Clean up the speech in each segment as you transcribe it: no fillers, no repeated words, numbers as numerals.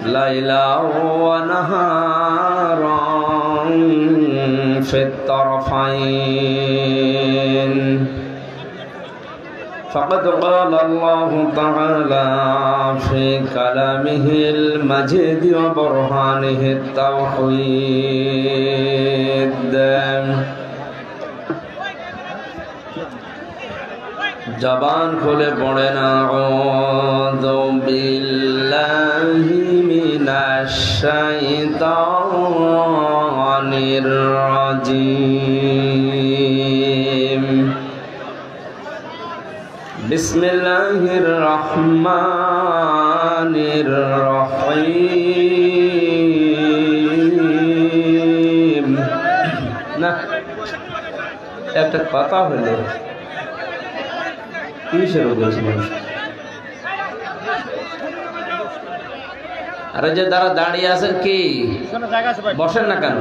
ليلا ونهارا في الطرفين فقد قال الله تعالى في كلامه المجيد وبرهانه التوحيد জবান খুলে পড়েন আউযু বিল্লাহি মিনাশ শাইতানির রাজিম বিসমিল্লাহির রহমানির রহিম না একটা কথা হলো কিসের বলছি মানুষ আরে যে দ্বারা দাঁড়িয়ে আছেন কি বসেন না কেন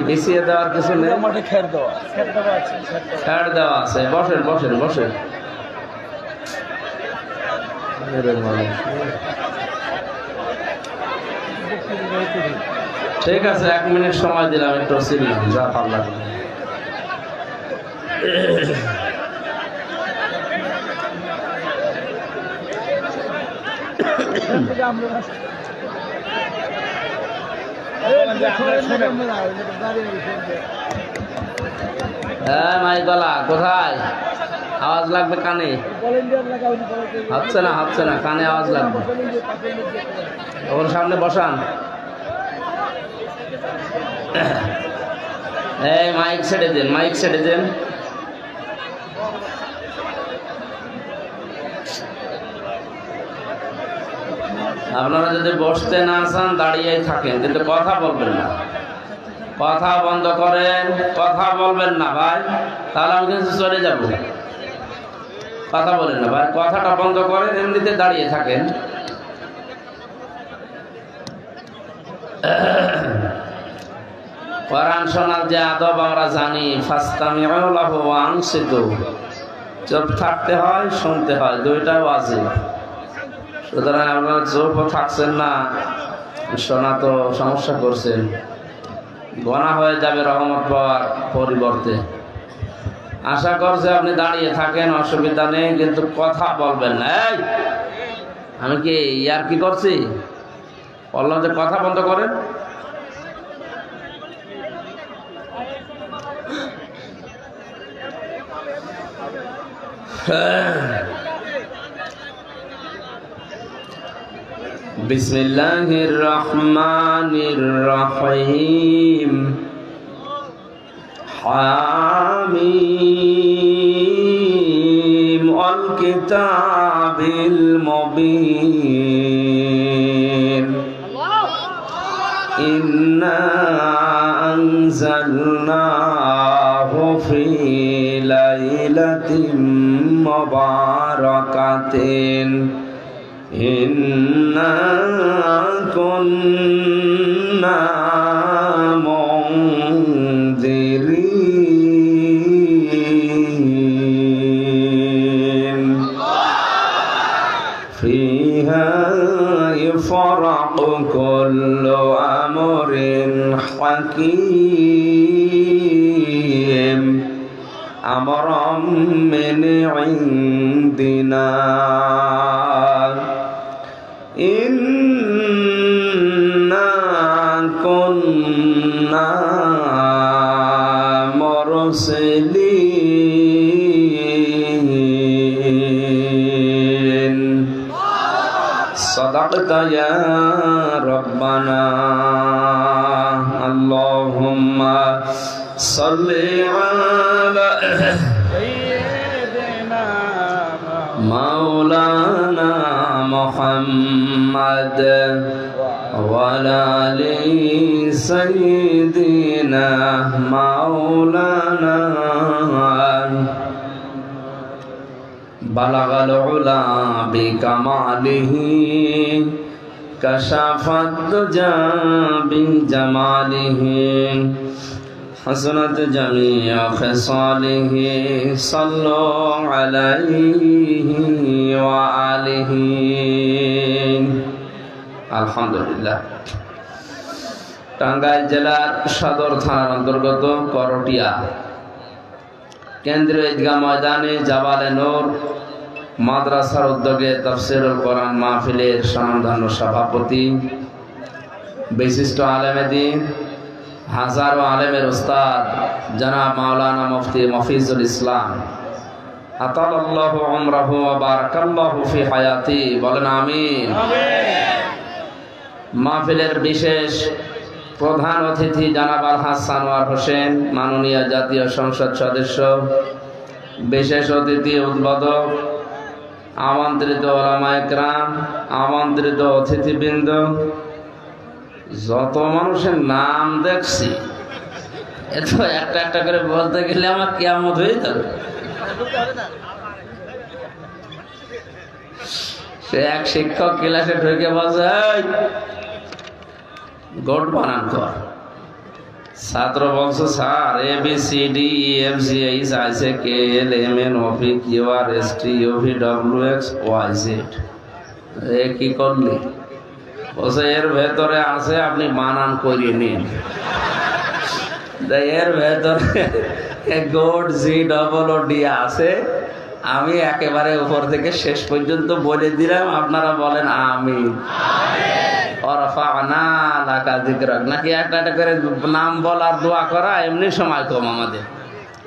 বিছিয়ে দেওয়ার কিছু নেই খ্যাড় দেওয়া আছে বসেন বসেন বসেন ঠিক আছে 1 মিনিট সময় দিলাম একটু সিরিয়াস যা পারলাম হ্যাঁ মাই গলা কোথায় আওয়াজ লাগবে কানে হচ্ছে না কানে আওয়াজ লাগবে ওর সামনে বসান এই মাইক ছেড়ে দেন আপনারা যদি বসতে না চান দাঁড়িয়ে থাকেন কিন্তু কথা বলবেন না কথা বন্ধ করেন কথা বলবেন না ভাই তাহলে আমি কিন্তু চলে যাব কথা বলেন না ভাই কথাটা বন্ধ করেন এমনিতে দাঁড়িয়ে থাকেন কোরআন শোনার যে আদব আমরা জানি ফাস্তামিউ লাহু ওয়া আনসিতু চুপ থাকতে হয় শুনতে হয় দুইটাই ওয়াজিব সুতরাং আপনারা চুপ থাকছেন না শোনা তো সমস্যা করছেন গোনা হয়ে যাবে রহমত পাওয়ার পরিবর্তে আশা করছে আপনি দাঁড়িয়ে থাকেন অসুবিধা নেই কিন্তু কথা বলবেন না এই আমি কি ইয়ার কি করছি বললাম যে কথা বন্ধ করেন বিসমিল্লাহির রহমানির রহিম হামিম ওয়াল কিতাবিল মুবিন ইন্না আনজালনাহু ফি লাইলাতিন মুবারাকাতিন ইন্না কুন্না মুনজিরিন ফিহা ইফরাকু কুল্লু আমরিন হাকীম আমরাম মিন ইনদিনা ইন্না কুন্না মুরসিলিন সাদাকতা ইয়া রাব্বানা আল্লাহুম্মা সাল্লি আলা সাইয়্যিদিনা মাওলানা মুহাম্মদ ওয়া আলি সাইয়্যিদিনা মাওলানা বালাগাল উলা বিকামালিহি কাশাফাত দুজা বিজামালিহি حسنت جميع خصاله صلوا عليه وآله আলহামদুলিল্লাহ। টাঙ্গাইল জেলার সদর থানার অন্তর্গত করটিয়া কেন্দ্রীয় ঈদগাহ ময়দানে জাবালে নূর মাদ্রাসার উদ্যোগে তাফসীরুল কোরআন মাহফিলের স্বনামধন্য সভাপতি বিশিষ্ট আলেমে দ্বীন হাজারো আলেমের উস্তাদ জনাব মাওলানা মুফতি মফিজুল ইসলাম আতালাল্লাহু উমরাহু ওয়া বারাকাল্লাহু ফি হায়াতি, বলেন আমিন। মাহফিলের বিশেষ প্রধান অতিথি জনাব আলহাজ সানোয়ার হোসেন, মাননীয় জাতীয় সংসদ সদস্য, বিশেষ অতিথি উদ্বোধক, আমন্ত্রিত উলামায়ে কেরাম, আমন্ত্রিত অতিথিবৃন্দ, যত মানুষের নাম দেখছি এত একটা একটা করে বলতে গেলে আমার কিয়ামত হয়ে যাবে। সে এক শিক্ষক ক্লাসে ঢুকে বলছে, গোট বানান কর। ছাত্র বলছে, স্যার ABCDEFGH আছে KLMNOPQRSTUVWXYZ, কি করলি? বলছে এর ভেতরে আছে, আপনি বানান করিয়ে নিন। এর ভেতরে গোট GOOD আছে, আমি একেবারে উপর থেকে শেষ পর্যন্ত বলে দিলাম, আপনারা বলেন আমিন। নাকি একটা একটা করে নাম বলার দোয়া করা এমনি সময় কম, আমাদের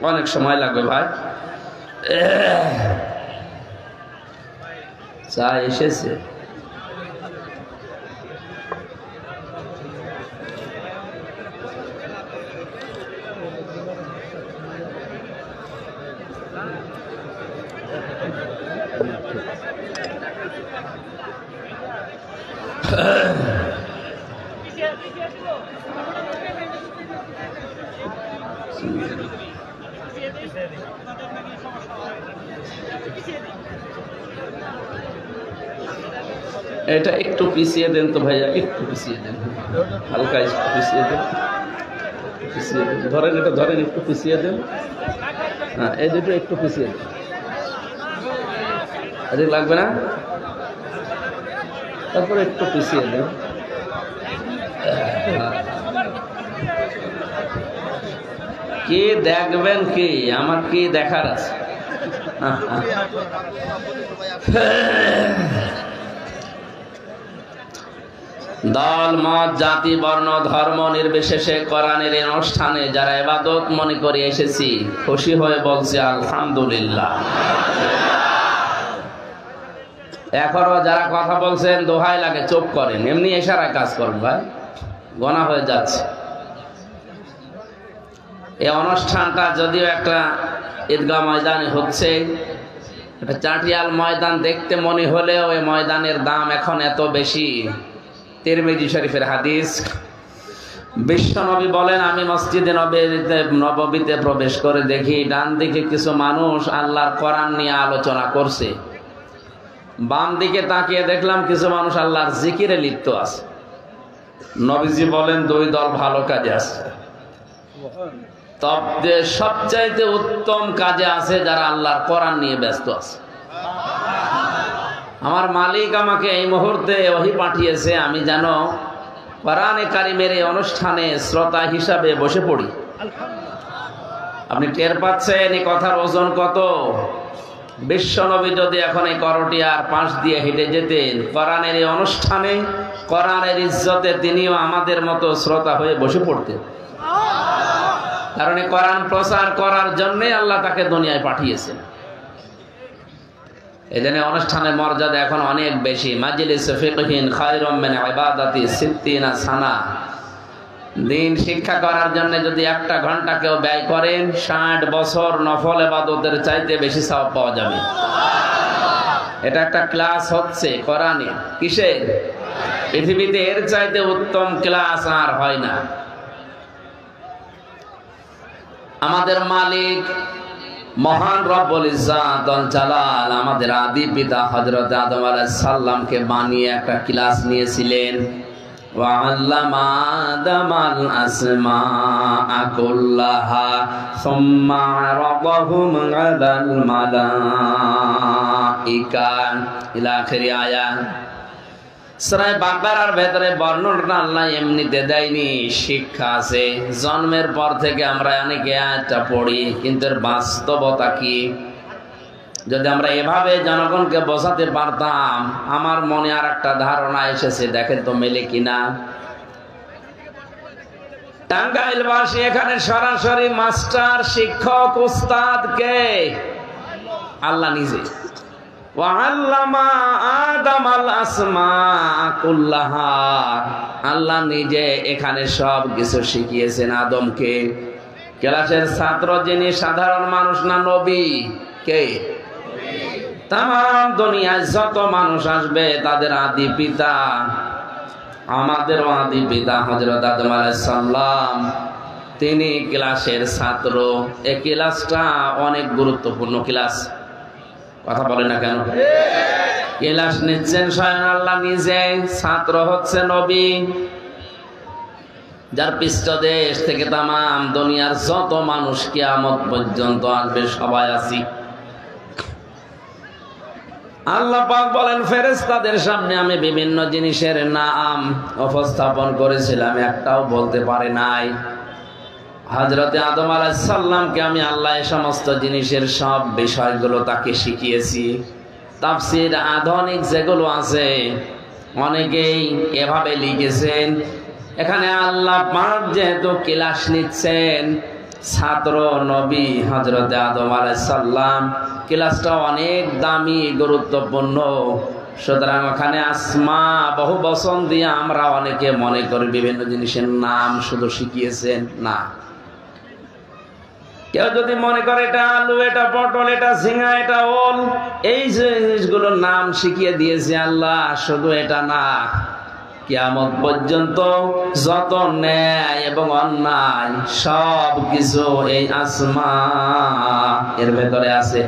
অনেক সময় লাগবে ভাই। চা এসেছে। এটা একটু পিছিয়ে দেন তো ভাইয়া, একটু পিছিয়ে দেন, হালকা একটু পিছিয়ে দেন, পিছিয়ে দেন, ধরেন এটা ধরেন, একটু পিছিয়ে দেন। হ্যাঁ, এই দুটো একটু পিছিয়ে দেন, এদিকে লাগবে না, তারপরে একটু পিছিয়ে দেন। কি দেখবেন? কি আমার কি দেখার আছে? দল মত জাতি বর্ণ ধর্ম নির্বিশেষে কোরআনের এই অনুষ্ঠানে যারা ইবাদত মনে করে এসেছি, খুশি হয়ে বলছি আলহামদুলিল্লাহ। এখনো যারা কথা বলছেন দোহাই লাগে চুপ করেন, এমনি ইশারায় কাজ করেন ভাই, গোনা হয়ে যাচ্ছে। এই অনুষ্ঠানটা যদিও একটা ঈদগাহ ময়দানে হচ্ছে, এটা চাটিয়াল ময়দান দেখতে মনে হলেও এই ময়দানের দাম এখন এত বেশি। তিরমিজি শরীফের হাদিস, বিশ্বনবী বলেন, আমি মসজিদে নববীতে প্রবেশ করে দেখি ডান দিকে কিছু মানুষ আল্লাহর কোরআন নিয়ে আলোচনা করছে, বাম দিকে তাকিয়ে দেখলাম কিছু মানুষ আল্লাহর জিকিরে লিপ্ত আছে। নবীজি বলেন, দুই দল ভালো কাজে আছে, তবে সবচাইতে উত্তম কাজে আছে যারা আল্লাহর কোরআন নিয়ে ব্যস্ত আছে। আমার মালিক আমাকে এই মুহূর্তে ওহী পাঠিয়েছে, আমি যেন কোরআনে কারিমের এই অনুষ্ঠানে শ্রোতা হিসাবে বসে পড়ি। আপনি টের পাচ্ছেন এই কথার ওজন কত? বিশ্বনবী যদি এখন এই করটিয়ার পাশ দিয়ে হেঁটে যেতেন কোরআনের এই অনুষ্ঠানে, কোরআনের ইজ্জতে তিনিও আমাদের মতো শ্রোতা হয়ে বসে পড়তেন। কারণ এই কোরআন প্রচার করার জন্যই আল্লাহ তাকে দুনিয়ায় পাঠিয়েছেন। এজন্য অনুষ্ঠানের মর্যাদা এখন অনেক বেশি। মাজলিস ফিকহিন খায়রুম মিন ইবাদাতি 60 সানা। দিন শিক্ষা করার জন্য যদি একটা ঘন্টা কেউ ব্যয় করেন, 60 বছর নফল ইবাদতের চাইতে বেশি সওয়াব পাওয়া যাবে। এটা একটা ক্লাস হচ্ছে কোরআনে, কিসে? পৃথিবীতে এর চাইতে উত্তম ক্লাস আর হয় না। আমাদের মালিক মহান রব্বুল ইজ্জাত ওয়াল জালাল আমাদের আদি পিতা হযরত আদম আলাইহিস সালামকে বানিয়ে একটা ক্লাস নিয়েছিলেন। وعلم آدم الأسماء كلها ثم عرضهم على الملائكة إلى آخر آية সূরা বাকারার ভেতরে বর্ণনা আল্লাহ এমনিতে দেয়নি, শিক্ষা আছে। জন্মের পর থেকে আমরা অনেকে আয়াতটা পড়ি, কিন্তু এর বাস্তবতা কি? যদি আমরা এভাবে জনগণকে বোঝাতে পারতাম, আমার মনে আর একটা ধারণা এসেছে, দেখেন তো মেলে কিনা। টাঙ্গাইলবাসী এখানে সরাসরি মাস্টার, শিক্ষক, উস্তাদ কে? আল্লাহ নিজে। ওয়াল্লামা আদামাল আসমাআ কুল্লাহা, আল্লাহ নিজে এখানে সব কিছু শিখিয়েছেন আদমকে। ক্লাসের ছাত্র যিনি সাধারণ মানুষ না নবী? কে? তাম দুনিয়ায় যত মানুষ আসবে তাদের আদি পিতা, আমাদেরও আদি পিতা হযরত আদম আলাইহিস সালাম, তিনি ক্লাসের ছাত্র। এই ক্লাসটা অনেক গুরুত্বপূর্ণ ক্লাস, কথা বলে না কেন? ক্লাস নিচ্ছেন স্বয়ং আল্লাহ নিজে, ছাত্র হচ্ছে নবী, যার পৃষ্ঠদেশ থেকে তামাম দুনিয়ার যত মানুষ কিয়ামত পর্যন্ত আসবে সবাই আছি। আল্লাহ পাক বলেন, ফেরেশতাদের সামনে আমি বিভিন্ন জিনিসের নাম উপস্থাপন করেছিলাম, একটাও বলতে পারে নাই। হযরতে আদম আলাইহিস সালামকে আমি আল্লাহ এই সমস্ত জিনিসের সব বিষয়গুলো তাকে শিখিয়েছি। তাফসীর আধুনিক যেগুলো আছে অনেকেই এভাবে লিখেছেন, এখানে আল্লাহ পাক যেহেতু ক্লাস নিচ্ছেন, ছাত্র নবী হযরতে আদম আলাইহিস সালাম, ক্লাসটা অনেক দামি, গুরুত্বপূর্ণ। সুতরাং ওখানে আসমা বহু বচন দিয়ে আমরা অনেকে মনে করি বিভিন্ন জিনিসের নাম শুধু শিখিয়েছেন, না। কেউ যদি মনে করে এটা আলু, এটা পটল, এটা ঝিঙা, এটা ওল, এই জিনিসগুলোর নাম শিখিয়ে দিয়েছে আল্লাহ, শুধু এটা না, কিয়ামত পর্যন্ত যত ন্যায় এবং অন্যায় সব কিছু এই আসমা এর ভেতরে আছে।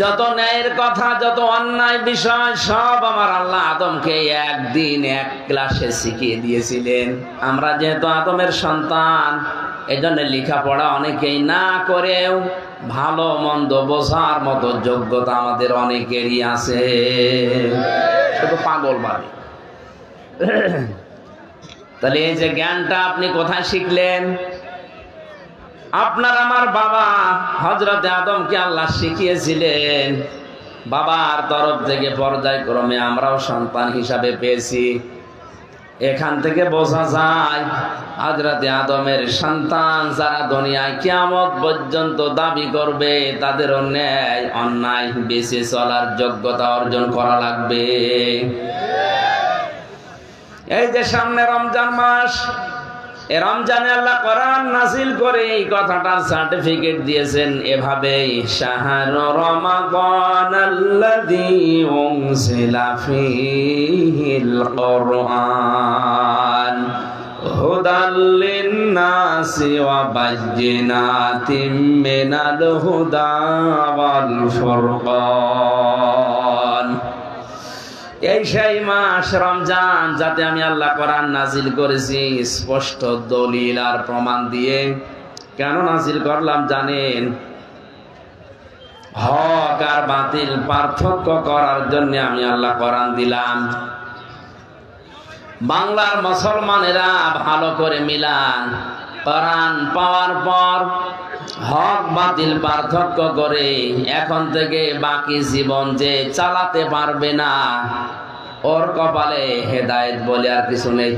যত ন্যায়ের কথা, যত অন্যায় বিষয় সব আমার আল্লাহ আদমকে একদিন এক ক্লাসে শিখিয়ে দিয়েছিলেন। আমরা যেহেতু আদমের সন্তান, এজন্য লেখাপড়া অনেকেই না করেও ভালো মন্দ বোঝার মতো যোগ্যতা আমাদের অনেকেরই আছে, শুধু পাগল বাড়ি। তাহলে এই যে জ্ঞানটা আপনি কোথায় শিখলেন? আপনার আমার বাবা হযরতে আদমকে আল্লাহ শিখিয়েছিলেন, বাবার তরফ থেকে পর্যায়ক্রমে আমরাও সন্তান হিসাবে পেয়েছি। এখান থেকে বোঝা যায় হযরতে আদমের সন্তান যারা দুনিয়ায় কিয়ামত পর্যন্ত দাবি করবে, তাদের ন্যায় অন্যায় বেঁচে চলার যোগ্যতা অর্জন করা লাগবে। এই যে সামনে রমজান মাস, এই রমজানে আল্লাহ কোরআন নাযিল করে এই কথাটার সার্টিফিকেট দিয়েছেন এভাবেই, শাহরু রমাদানাল্লাযী উনজিলা ফীহিল কুরআন হুদাল লিন-নাসি ওয়া বায়্যিনাতিম মিনাল হুদা ওয়াল ফুরকান। এই সেই মাস রমজান, যাতে আমি আল্লাহ কোরআন নাজিল করেছি স্পষ্ট দলিল আর প্রমাণ দিয়ে। কেন নাজিল করলাম জানেন? হক আর বাতিল পার্থক্য করার জন্য আমি আল্লাহ কোরআন দিলাম। বাংলার মুসলমানেরা ভালো করে মিলান, কোরআন পাওয়ার পর হক বাতিল পার্থক্য করে এখন থেকে বাকি জীবন যে চালাতে পারবে না, ওর কপালে হেদায়েত বলে আর কিছু নেই।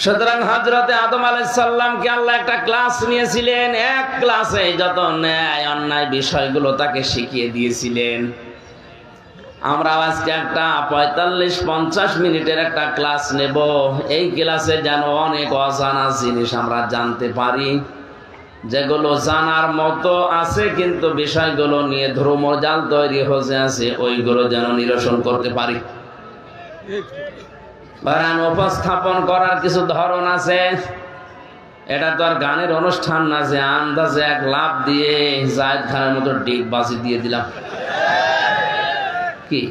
সুতরাং হযরতে আদম আলাইহিস সালামকে আল্লাহ একটা ক্লাস নিয়েছিলেন, এক ক্লাসে যত ন্যায় অন্যায় বিষয়গুলো তাকে শিখিয়ে দিয়েছিলেন। আমরা আজকে একটা 45-50 মিনিটের একটা ক্লাস নেব। এই ক্লাসে যেন অনেক অজানা জিনিস আমরা জানতে পারি, যেগুলো জানার মতো আছে কিন্তু বিষয়গুলো নিয়ে ধ্রুমজাল তৈরি হয়ে আছে, ওইগুলো যেন নিরসন করতে পারি। কোরআন উপস্থাপন করার কিছু ধরন আছে। এটা তো আর গানের অনুষ্ঠান না যে আন্দাজে এক লাভ দিয়ে জায়েদ খানের মতো ডিগ বাজি দিয়ে দিলাম। কি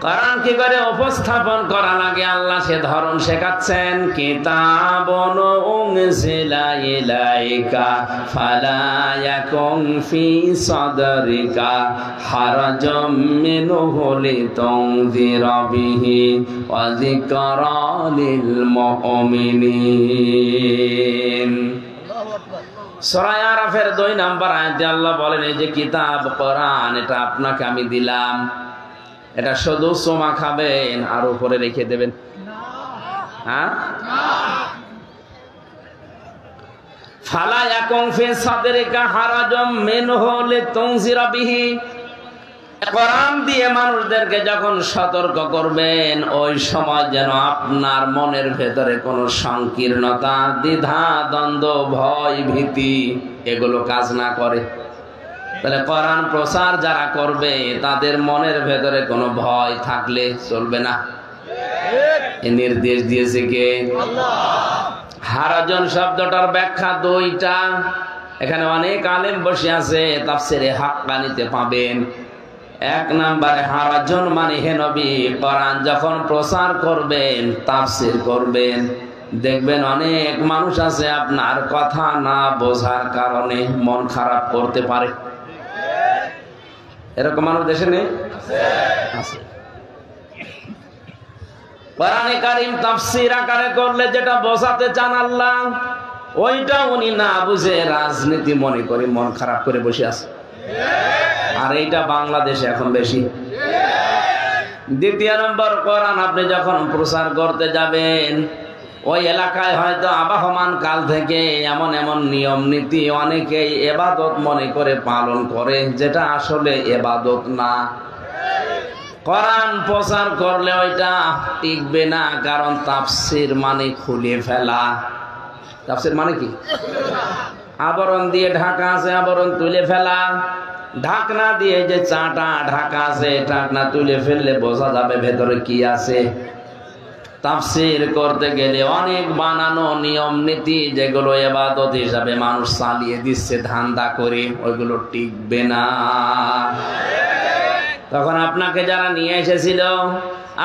কোরআন কি করে উপস্থাপন করা লাগে আল্লাহ সে ধরন শেখাচ্ছেন। কিতাবুন উনজিলা ইলাইকা ফালা ইয়াকুন ফি সাদরিকা হারাজাম মিনহু লিতুনযিরা বিহি ওয়া যিকরা লিল মুমিনিন। সূরা আরাফের 2 নম্বর আয়াতে আল্লাহ বলেন এই যে কিতাব কোরআন এটা আপনাকে আমি দিলাম, এটা শুধু সোমা খাবেন আর উপরে রেখে দেবেন? হ্যাঁ, ফালা ইয়াকুন ফি সাদরিকা হারাজাম মিনহু লিতুনযিরা বিহি। কোরআন দিয়ে মানুষদেরকে যখন সতর্ক করবেন ওই সময় যেন আপনার মনের ভেতরে কোনো সংকীর্ণতা, দ্বিধা, দ্বন্দ্ব, ভয়, ভীতি এগুলো কাজ না করে। তাহলে কোরআন প্রচার যারা করবে তাদের মনের ভেতরে কোনো ভয় থাকলে চলবে না। এই নির্দেশ দিয়েছে কে? আল্লাহ। হারাজন শব্দটার ব্যাখ্যা 2টা। এখানে অনেক আলেম বসে আছে, তাফসিরে হাক্কানিতে পাবেন। 1 নম্বরে হারাজন মানে হে নবী কোরআন যখন প্রচার করবেন, তাফসির করবেন, দেখবেন অনেক মানুষ আছে আপনার কথা না বোঝার কারণে মন খারাপ করতে পারে। এরকম মানুষ দেশে নেই? আছে। কোরআনে কারীম তাফসীর আকারে করলে যেটা বোঝাতে চান আল্লাহ, ওইটা উনি না বুঝে রাজনীতি মনে করে মন খারাপ করে বসে আছে। আর এইটা বাংলাদেশে এখন বেশি। 2 নম্বর, কোরআন আপনি যখন প্রচার করতে যাবেন ওই এলাকায় হয়তো আবহমান কাল থেকে এমন এমন নিয়ম নীতি অনেকেই ইবাদত মনে করে পালন করে, যেটা আসলে ইবাদত না। কোরআন প্রচার করলে ওইটা টিকবে না, কারণ তাফসীর মানে খুলে ফেলা। তাফসীর মানে কি? আবরণ দিয়ে ঢাকা আছে, আবরণ তুলে ফেলা। ঢাকনা দিয়ে যে চাটা ঢাকা আছে, ঢাকনা তুলে ফেললে বোঝা যাবে ভেতরে কি আছে। তাফসীর করতে গেলে অনেক বানানো নিয়ম নীতি যেগুলো ইবাদত হিসাবে মানুষ চালিয়ে দিচ্ছে ধান্দা করে, ওইগুলো টিকবে না। তখন আপনাকে যারা নিয়ে এসেছিল,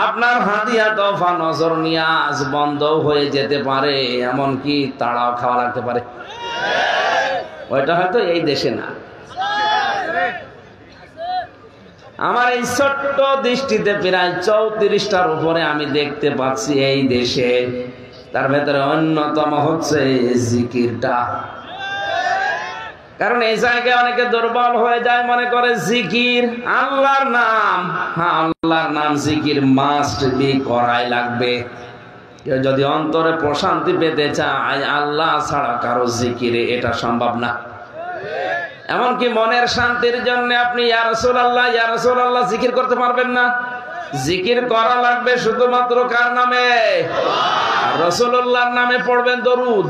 আপনার হাদিয়া তোফা নজর নিয়াজ বন্ধ হয়ে যেতে পারে, এমনকি তাড়াও খাওয়া লাগতে পারে। ওইটা হয়তো এই দেশে না। আমার এই ছোট্ট দৃষ্টিতে প্রায় 34টার উপরে আমি দেখতে পাচ্ছি এই দেশে। তার ভেতরে অন্যতম হচ্ছে জিকিরটা। কারণ এই জায়গায় অনেকে দুর্বল হয়ে যায়, মনে করে জিকির আল্লাহর নাম। হ্যাঁ, আল্লাহর নাম জিকির মাস্ট বি, করাই লাগবে। কেউ যদি অন্তরে প্রশান্তি পেতে চায়, আল্লাহ ছাড়া কারো জিকিরে এটা সম্ভব না। এমনকি মনের শান্তির জন্য আপনি ইয়া রাসূলুল্লাহ ইয়া রাসূলুল্লাহ জিকির করতে পারবেন না। জিকির করা লাগবে শুধুমাত্র কার নামে? রাসূলুল্লাহর নামে পড়বেন দরুদ।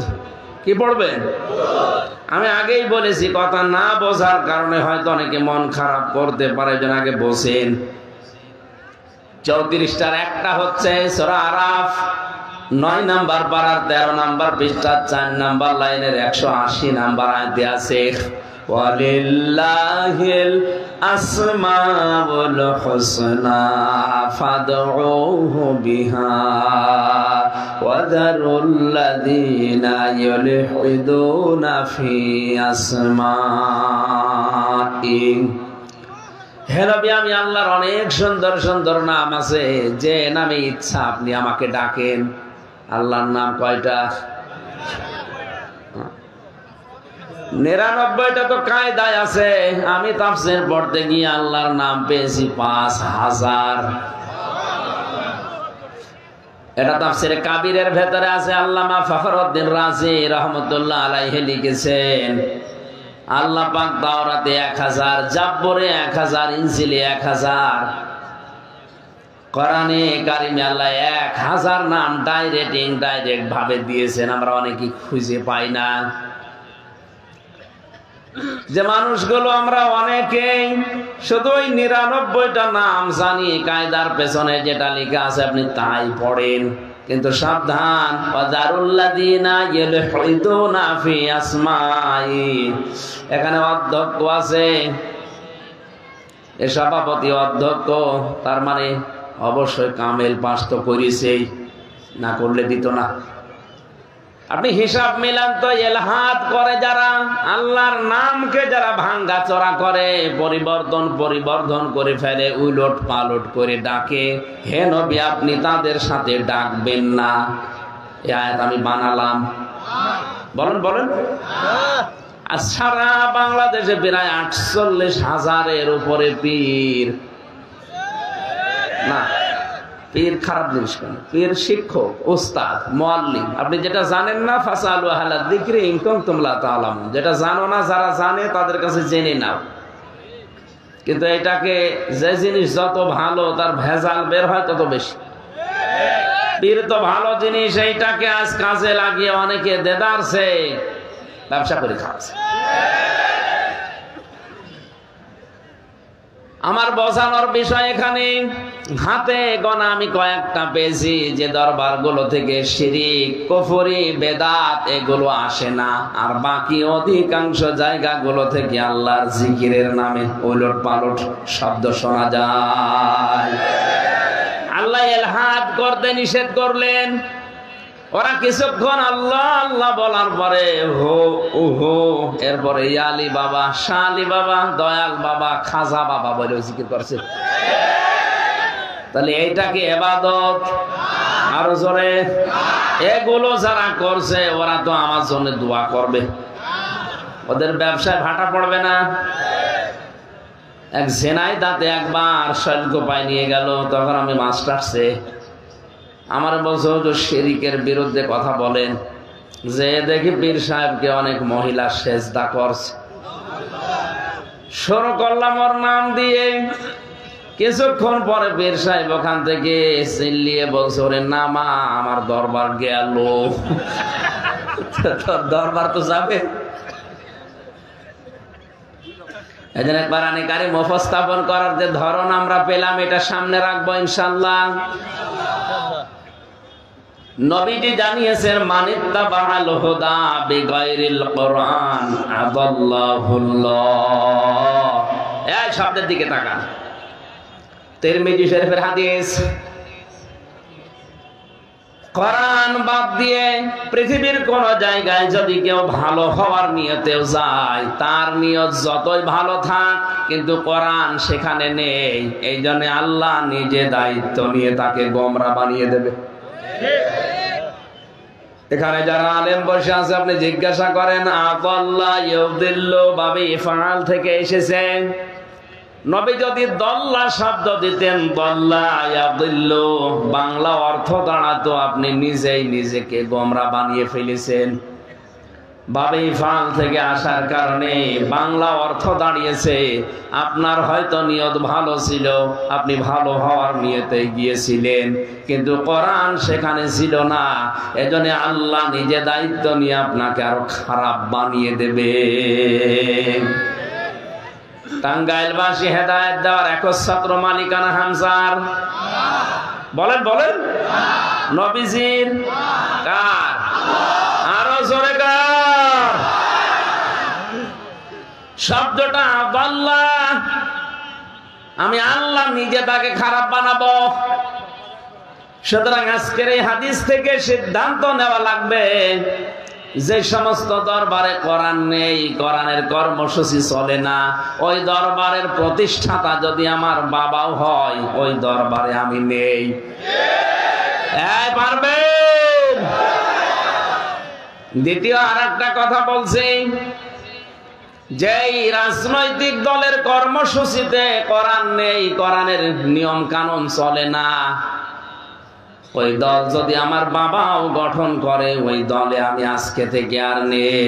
কি পড়বেন? আমি আগেই বলেছি, কথা না বোঝার কারণে হয়তো অনেকে মন খারাপ করতে পারে, যেন আগে বসেন। 34টার একটা হচ্ছে সূরা আরাফ 9 নম্বর পারার 13 নম্বর পৃষ্ঠা 4 নম্বর লাইনের 180 নম্বর আয়াতে আছে, ওয়ালিল্লাহিল আসমাউল হুসনা ফাদউহু বিহা ওয়াদারুল্লাযীনা ইউলহিদুনা ফি আসমাই। হে নবী, আমি আল্লাহর অনেক সুন্দর সুন্দর নাম আছে, যে নামে ইচ্ছা আপনি আমাকে ডাকেন। আল্লাহর নাম কয়টা? 99টা তো কায়দায় আছে। আমি তাফসীর পড়তে গিয়ে আল্লাহর নাম পেয়েছি 5000। এটা তাফসীরে কাবীরের ভেতরে আছে। আল্লামা ফখরুদ্দিন রাজি রাহমাতুল্লাহ আলাইহি লিখেছেন, আল্লাহ পাক তাওরাতে 1000, জাব্বরে 1000, ইনজিলে 1000, কোরআনে কারিমে আল্লাহ 1000 নাম ডাইরেক্ট ইনডাইরেক্ট ভাবে দিয়েছেন। আমরা অনেকেই খুঁজে পাই না। যে মানুষগুলো আমরা অনেকেই শুধু ওই 99টা নাম জানি, কায়দার পেছনে যেটা লেখা আছে আপনি তাই পড়েন, কিন্তু সাবধান, ওয়াজারুল্লাযীনা ইয়ালহিদুনা ফি আসমাই, এখানে অধ্যক্ষ আছে, এ সভাপতি অধ্যক্ষ, তার মানে অবশ্যই কামেল পাস তো করিছেই, না করলে দিত না। আপনি হিসাব মিলান তো, এলহাদ করে যারা, আল্লাহর নামকে যারা ভাঙ্গা চড়া করে, পরিবর্তন করে ফেলে, উলট পালট করে ডাকে, হে নবী আপনি তাদের সাথে ডাকবেন না। এই আয়াত আমি বানালাম। বলেন। আর সারা বাংলাদেশে প্রায় 48,000-এর উপরে পীর। না, পীর খারাপ জিনিস কেন? পীর শিক্ষক, উস্তাদ, মুআল্লিম। আপনি যেটা জানেন না, ফাসালু আহলা যিকরি ইন কুনতুম লা তা'লামুন, যেটা জানো না যারা জানে তাদের কাছে জেনে নাও। কিন্তু এটাকে, যে জিনিস যত ভালো তার ভেজাল বের হয় তত বেশি। পীর তো ভালো জিনিস, এইটাকে আজ কাজে লাগিয়ে অনেকে দেদারছে, ব্যবসা করে খাচ্ছে। আমার বোঝানোর বিষয় এখানে, হাতে গোনা আমি কয়েকটা পেয়েছি যে দরবারগুলো থেকে শিরিক, কুফরি, বেদাত এগুলো আসে না, আর বাকি অধিকাংশ জায়গাগুলো থেকে আল্লাহর জিকিরের নামে উলট পালট শব্দ শোনা যায়। আল্লাহ এলহাদ করতে নিষেধ করলেন। ওরা কিছুক্ষণ আল্লাহ আল্লাহ বলার পরে হো ওহো, এরপরে ইয়ালি বাবা, শালি বাবা, দয়াল বাবা, খাজা বাবা বলে জিকির করছে। তাহলে এইটা কি ইবাদত? আরো জোরে। এগুলো যারা করছে ওরা তো আমার জন্য দোয়া করবে, ওদের ব্যবসায় ভাটা পড়বে না। এক ঝেনাইদাতে একবার শৈলকুপায় নিয়ে গেল, তখন আমি মাস্টার্সে, আমার বলছো যে শিরিকের বিরুদ্ধে কথা বলেন, যে দেখি পীর সাহেবকে অনেক মহিলা সেজদা করছে। শুরু করলাম ওর নাম দিয়ে। কিছুক্ষণ পরে পীর সাহেব ওখান থেকে চিল্লিয়ে বলছে, ওরে নামা, আমার দরবার গেল। তোর দরবার তো যাবে। এজন্য কোরআনে কারীম উপস্থাপন করার যে ধরন আমরা পেলাম, এটা সামনে রাখবো ইনশাআল্লাহ। নবীজি জানিয়েছেন, মানিত্তাবাআল হুদা বিগাইরিল কোরআন আদাল্লাহুল্লাহ। এই শব্দের দিকে তাকান, তিরমিজি শরীফের হাদিস। কোরআন বাদ দিয়ে পৃথিবীর কোন জায়গায় যদি কেউ ভালো হওয়ার নিয়তেও যায়, তার নিয়ত যতই ভালো থাক, কিন্তু কোরআন সেখানে নেই, এই জন্য আল্লাহ নিজে দায়িত্ব নিয়ে তাকে গোমরা বানিয়ে দেবে। এখানে যারা আলেম বসে আছে, আপনি জিজ্ঞাসা করেন, আদাল্লা ইউদিল্লু বাবে ইফআল থেকে এসেছে। নবী যদি দল্লা শব্দ দিতেন, দল্লা ইয়াদিল্লু, বাংলা অর্থ দাঁড়াতো আপনি নিজেই নিজেকে গোমরা বানিয়ে ফেলেছেন। বাবে ইফআল থেকে আসার কারণে বাংলা অর্থ দাঁড়িয়েছে, আপনার হয়তো নিয়ত ভালো ছিল, আপনি ভালো হওয়ার নিয়তে গিয়েছিলেন, কিন্তু কোরআন সেখানে ছিল না, এজন্য আল্লাহ নিজে দায়িত্ব নিয়ে আপনাকে আরো খারাপ বানিয়ে দেবে। টাঙ্গাইলবাসী হেদায়েত দেওয়ার একচ্ছত্র মালিকানা হামজার। বলেন নবীজির। কার? আরো জোরে কার? শব্দটা আল্লাহ, আমি আল্লাহ নিজে তাকে খারাপ বানাবো। সুতরাং আজকের এই হাদিস থেকে সিদ্ধান্ত নেওয়া লাগবে, যে সমস্ত দরবারে কোরআন নেই, কোরআনের কর্মসূচি চলে না, ওই দরবারের প্রতিষ্ঠাতা যদি আমার বাবাও হয়, ওই দরবারে আমি নেই। পারবেন? দ্বিতীয় আর একটা কথা বলছি, যেই রাজনৈতিক দলের কর্মসূচিতে কোরআন নেই, কোরআনের নিয়ম কানুন চলে না, ওই দল যদি আমার বাবাও গঠন করে, ওই দলে আমি আজকে থেকে আর নেই।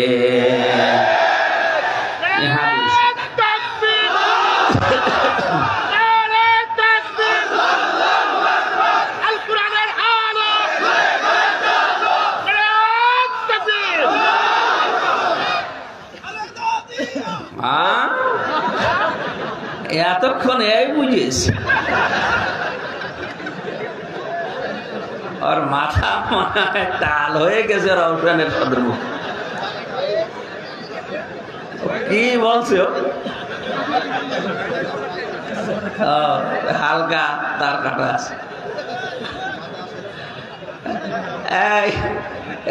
এতক্ষণে বুঝেছি। আর মাথা মনে হয় টাল হয়ে গেছে রওশনের সাদের মুখ। কি বলছো? হালকা তার কাটা আছে।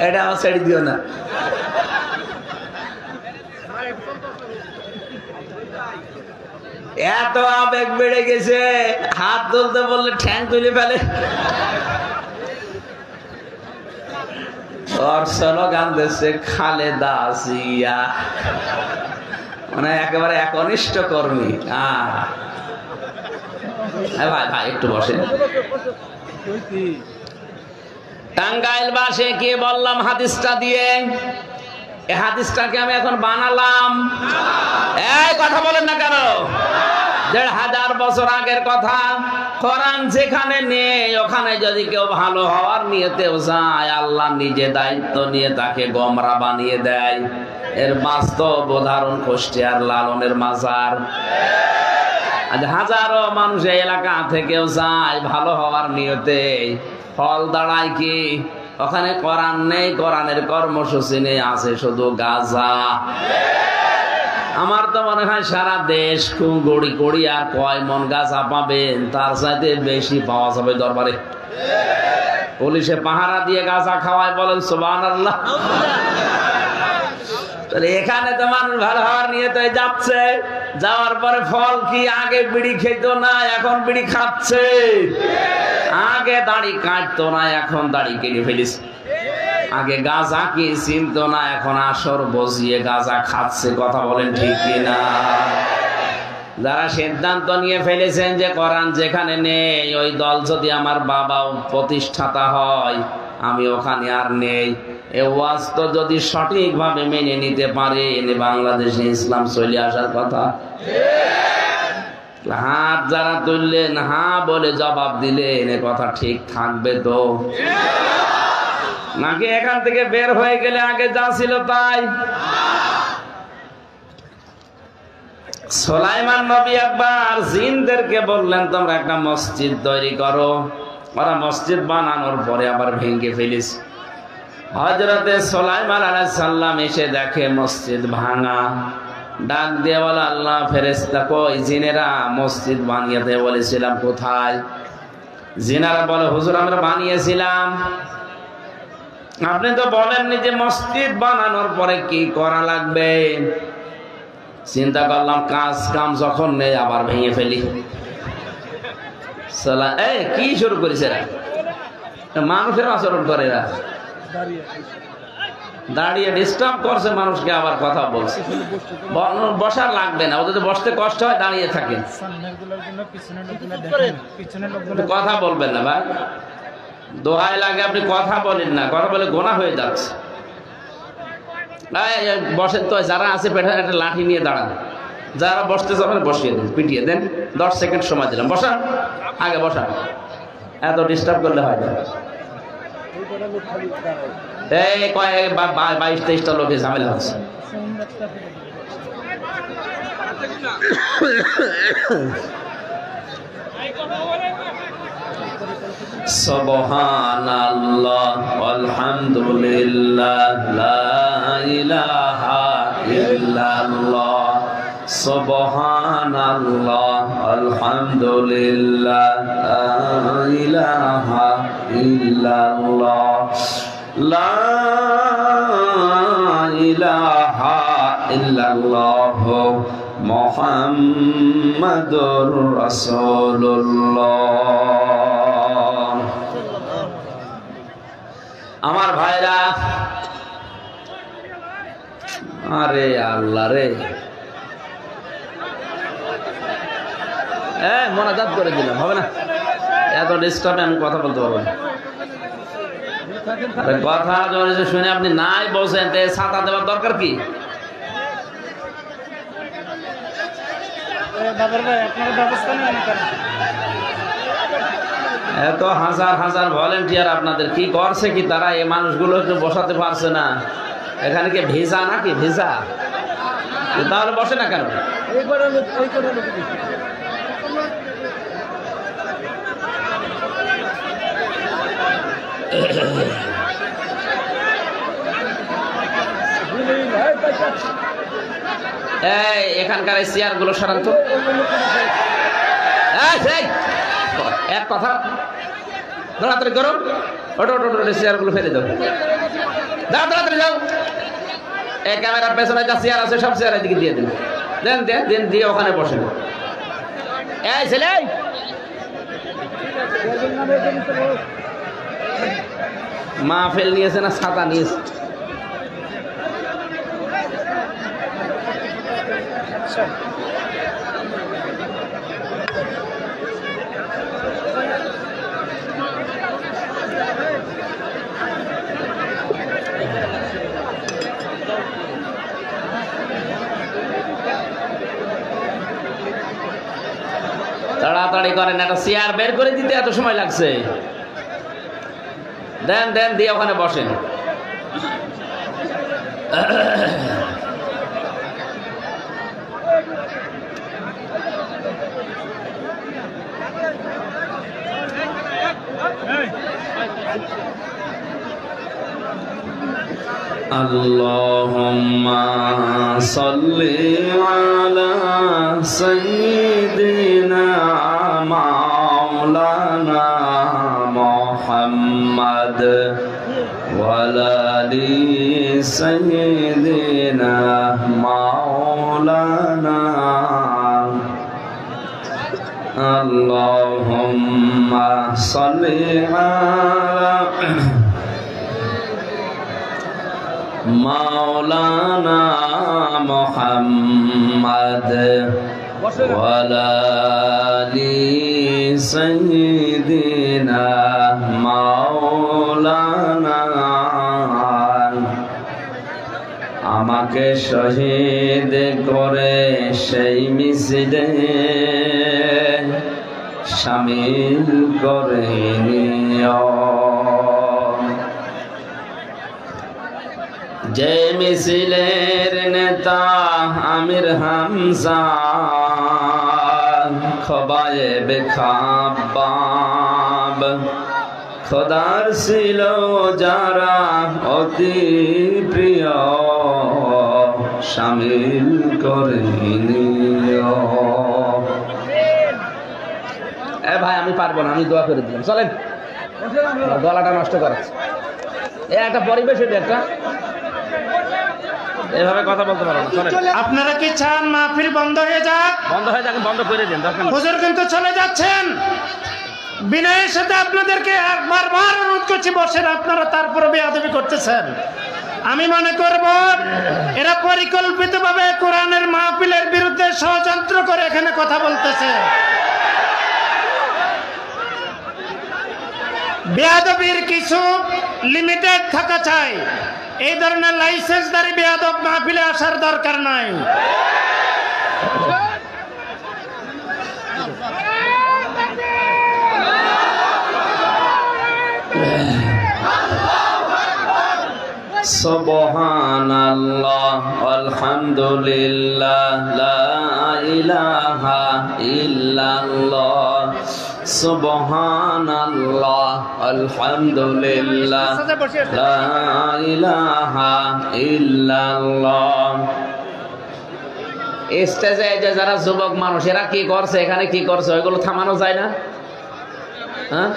এটা আমার ছেড়ে দিও না। এত আবেগ বেড়ে গেছে, হাত তুলতে বললে ঠ্যাং তুলে ফেলে। ওর স্লোগান দিচ্ছে খালেদা জিয়া, মানে একেবারে একনিষ্ঠ কর্মী। ভাই ভাই একটু বসে। টাঙ্গাইল বাসে কে বললাম হাদিসটা দিয়ে, এই হাদিসটাকে আমি এখন বানালাম। এই কথা বলেন না কেন? ১৫০০ বছর আগের কথা। কোরআন যেখানে নেই ওখানে যদি কেউ ভালো হওয়ার নিয়তেও যায়, আল্লাহ নিজে দায়িত্ব নিয়ে তাকে গোমরা বানিয়ে দেয়। এর বাস্তব উদাহরণ কুষ্টিয়ার লালনের মাজার। আজ হাজারো মানুষ এই এলাকা থেকেও যায় ভালো হওয়ার নিয়তে, ফল দাঁড়ায় কি? ওখানে কোরআন নেই, কোরআনের কর্মসূচি নেই, আছে শুধু গাঁজা। আমার তো মনে হয় সারা দেশ খুব গড়ি গড়ি আর কয় মন গাঁজা পাবেন, তার চাইতে বেশি পাওয়া যাবে দরবারে। পুলিশে পাহারা দিয়ে গাঁজা খাওয়ায়, বলেন সুবহানাল্লাহ। এখানে তো মানুষ ভালো হওয়ার নিয়তে যাচ্ছে, যাওয়ার পরে ফল কি? আগে বিড়ি খেত না, এখন বিড়ি খাচ্ছে। আগে দাড়ি কাটতো না, এখন দাড়ি কেটে ফেলিস। আগে গাঁজা কি চিনতো না, এখন আসর বসিয়ে গাঁজা খাচ্ছে। কথা বলেন ঠিক কিনা? যারা সিদ্ধান্ত নিয়ে ফেলেছেন যে কোরআন যেখানে নেই, ওই দল যদি আমার বাবাও প্রতিষ্ঠাতা হয়, আমি ওখানে আর নেই। এ ওয়াজ তো যদি সঠিকভাবে মেনে নিতে পারে, বাংলাদেশে ইসলাম চলে আসার কথা। হাত যারা তুললেন, হ্যাঁ বলে জবাব দিলেন, এ কথা ঠিক থাকবে তো নাকি এখান থেকে বের হয়ে গেলে আগে যা ছিল তাই? সুলাইমান নবী একবার জিনদেরকে বললেন তোমরা একটা মসজিদ তৈরি করো। ওরা মসজিদ বানানোর পরে আবার ভেঙে ফেলিস। হযরতে সুলাইমান আলাইহিস সালাম এসে দেখে মসজিদ ভাঙা। ডাক দিয়ে বলে, আল্লাহ ফেরেশতা কই? জিনেরা মসজিদ বানিয়ে দেয় বলেছিলাম, কোথায়? জিনেরা বলে, হুজুর আমরা বানিয়েছিলাম, আপনি তো বলেননি যে মসজিদ বানানোর পরে কি করা লাগবে। চিন্তা করলাম কাজ কাম যখন নেই আবার ভেঙে ফেলি। কি শুরু করেছে মানুষের আচরণ করে, দাঁড়িয়ে ডিস্টার্ব করছে মানুষকে, আবার কথা বলছে। বসার লাগবে না, ওদের বসতে কষ্ট হয়, দাঁড়িয়ে থাকেন। কথা বলবেন না ভাই, দোহাই লাগে আপনি কথা বলেন না, কথা বলে গোনা হয়ে যাচ্ছে। বসেন তো, যারা আছে পেটে একটা লাঠি নিয়ে দাঁড়ান, যারা বসতে চাবেন বসিয়ে দেন, পিটিয়ে দেন। 10 সেকেন্ড সময় দিলাম, বসান, আগে বসান। এত ডিস্টার্ব করলে হয় না। এই 22-23টা লোকে ঝামেলা হচ্ছে। সুবহানাল্লাহ আলহামদুলিল্লাহ লা ইলাহা ইল্লাল্লাহ। সুবহানাল্লাহ আলহামদুলিল্লাহ লা ইলাহা ইল্লাল্লাহ। লা ইলাহা ইল্লাল্লাহ মুহাম্মাদুর রাসূলুল্লাহ। আমার ভাইরা, আরে আল্লাহ রে, মোনাজাত করে দিলাম, হবে না? এত ডিস্টার্বে আমি কথা বলতে পারবো না। কথা শুনে আপনি নাই বলছেন, ছাতা দেওয়ার দরকার কি? এত হাজার হাজার ভলেন্টিয়ার আপনাদের কি করছে কি তারা? এই মানুষগুলো একটু বসাতে পারছে না। এখানে কি ভিসা নাকি? ভিসা তাহলে বসে না কেন? এই এখানকার এই চেয়ার গুলো সরান তো। এক কথা তাড়াতাড়ি করো, ওটো ওটো ওটো চেয়ার গুলো ফেলে দাও, যাও তাড়াতাড়ি যাও। এই ক্যামেরার পেছনে যা চেয়ার আছে সব চেয়ার এদিকে দিয়ে দিন, দেন দেন দেন, দিয়ে ওখানে বসেন। এই ছেলে মাহফিল নিয়েছে না ছাতা নিয়েছে? তাড়াতাড়ি করেন, একটা চেয়ার বের করে দিতে এত সময় লাগছে। দেন দেন, দিয়ে ওখানে বসেন। আল্লাহুম্মা সাল্লি আলা সাইয়্যিদিনা মাওলানা মুহাম্মদ ওয়া আলা আলি সাইয়্যিদিনা মাওলানা। আল্লাহুম্মা সাল্লি আলা মাওলানা মুহাম্মদ ওয়া আলা আলি সাইয়্যিদিনা মাওলানা। আমাকে শহীদ করে সেই মিছিলে শামিল করে নিও, যে মিছিলের নেতা আমির হামজা খোবায়েব খাব্বাব, খোদার ছিল যারা অতি প্রিয় শামিল করে নিও। এ ভাই আমি পারবো না, আমি দোয়া করে দিলাম, চলেন। গলাটা নষ্ট করাচ্ছে, এ একটা পরিবেশ, এটা একটা এভাবে কথা বলতে পারো না। আপনারা কি চান মাহফিল বন্ধ হয়ে যাক? বন্ধ হয়ে যাক, বন্ধ করে দিন। হুজুর কিন্তু চলে যাচ্ছেন। বিনয়ের সাথে আপনাদেরকে বারবার অনুরোধ করছি বসেন, আপনারা তারপরে বেয়াদবি করতেছেন। আমি মনে করব এরা পরিকল্পিতভাবে কোরআনের মাহফিলের বিরুদ্ধে ষড়যন্ত্র করে এখানে কথা বলতেছে। বেয়াদবির কিছু লিমিটেড থাকা চাই। এই ধরনের লাইসেন্সদারি বেয়াদব মাহফিলে আসার দরকার নাই। সুবহানাল্লাহ আলহামদুলিল্লাহ লা ইলাহা ইল্লাল্লাহ। সুবহানাল্লাহ আলহামদুলিল্লাহ লা ইলাহা ইল্লাল্লাহ। স্টেজে যে যারা যুবক মানুষ এরা কি করছে, এখানে কি করছে, ওইগুলো থামানো যায় না? হ্যাঁ,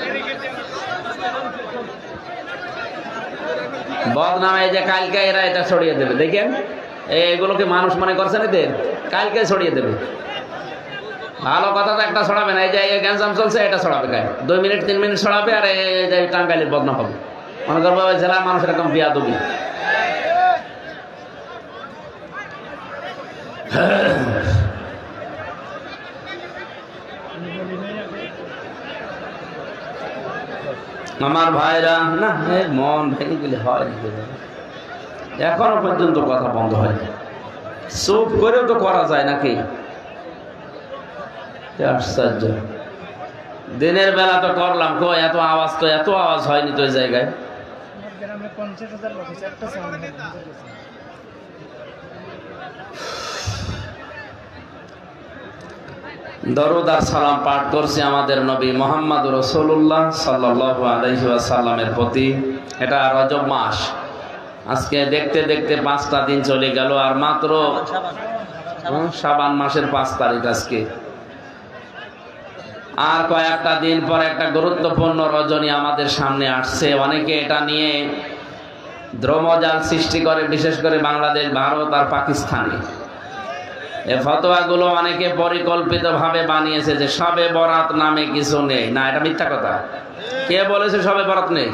বদনামে যে কালকে এরা এটা ছড়িয়ে দেবে, দেখেন এগুলোকে মানুষ মনে করছেন, এদের কালকে ছড়িয়ে দেবে। ভালো কথা তো একটা ছড়াবে না, এই যে গ্যাঞ্জাম চলছে এটা ছড়াবে, গায়ে 2 মিনিট 3 মিনিট ছড়াবে, আর এই যে টাঙ্গাইলের বদনাম হবে। মনে করবো ওই জেলার মানুষ এরকম বিয়াদবি। আমার ভাইরা না, মন ভেঙে গেলে হয় নাকি? এখনো পর্যন্ত কথা বন্ধ হয়, চুপ করেও তো করা যায় নাকি? আশ্চর্য। দিনের বেলা তো করলাম, কই এত আওয়াজ, তো এত আওয়াজ হয়নি তো এই জায়গায়। দরুদ আর সালাম পাঠ করছি আমাদের নবী মুহাম্মদ রাসূলুল্লাহ সাল্লাল্লাহু আলাইহি ওয়াসাল্লামের প্রতি। এটা রজব মাস, আজকে দেখতে দেখতে 5টা দিন চলে গেল, আর মাত্র শাবান মাসের 5 তারিখ আজকে। আর কয়েকটা দিন পর একটা গুরুত্বপূর্ণ রজনী আমাদের সামনে আসছে। অনেকে এটা নিয়ে দ্রমজাল সৃষ্টি করে, বিশেষ করে বাংলাদেশ, ভারত আর পাকিস্তানে। এই ফতোয়াগুলো অনেকে পরিকল্পিতভাবে বানিয়েছে যে শবে বরাত নামে কিছু নেই। না, এটা মিথ্যা কথা। কে বলেছে শবে বরাত নেই?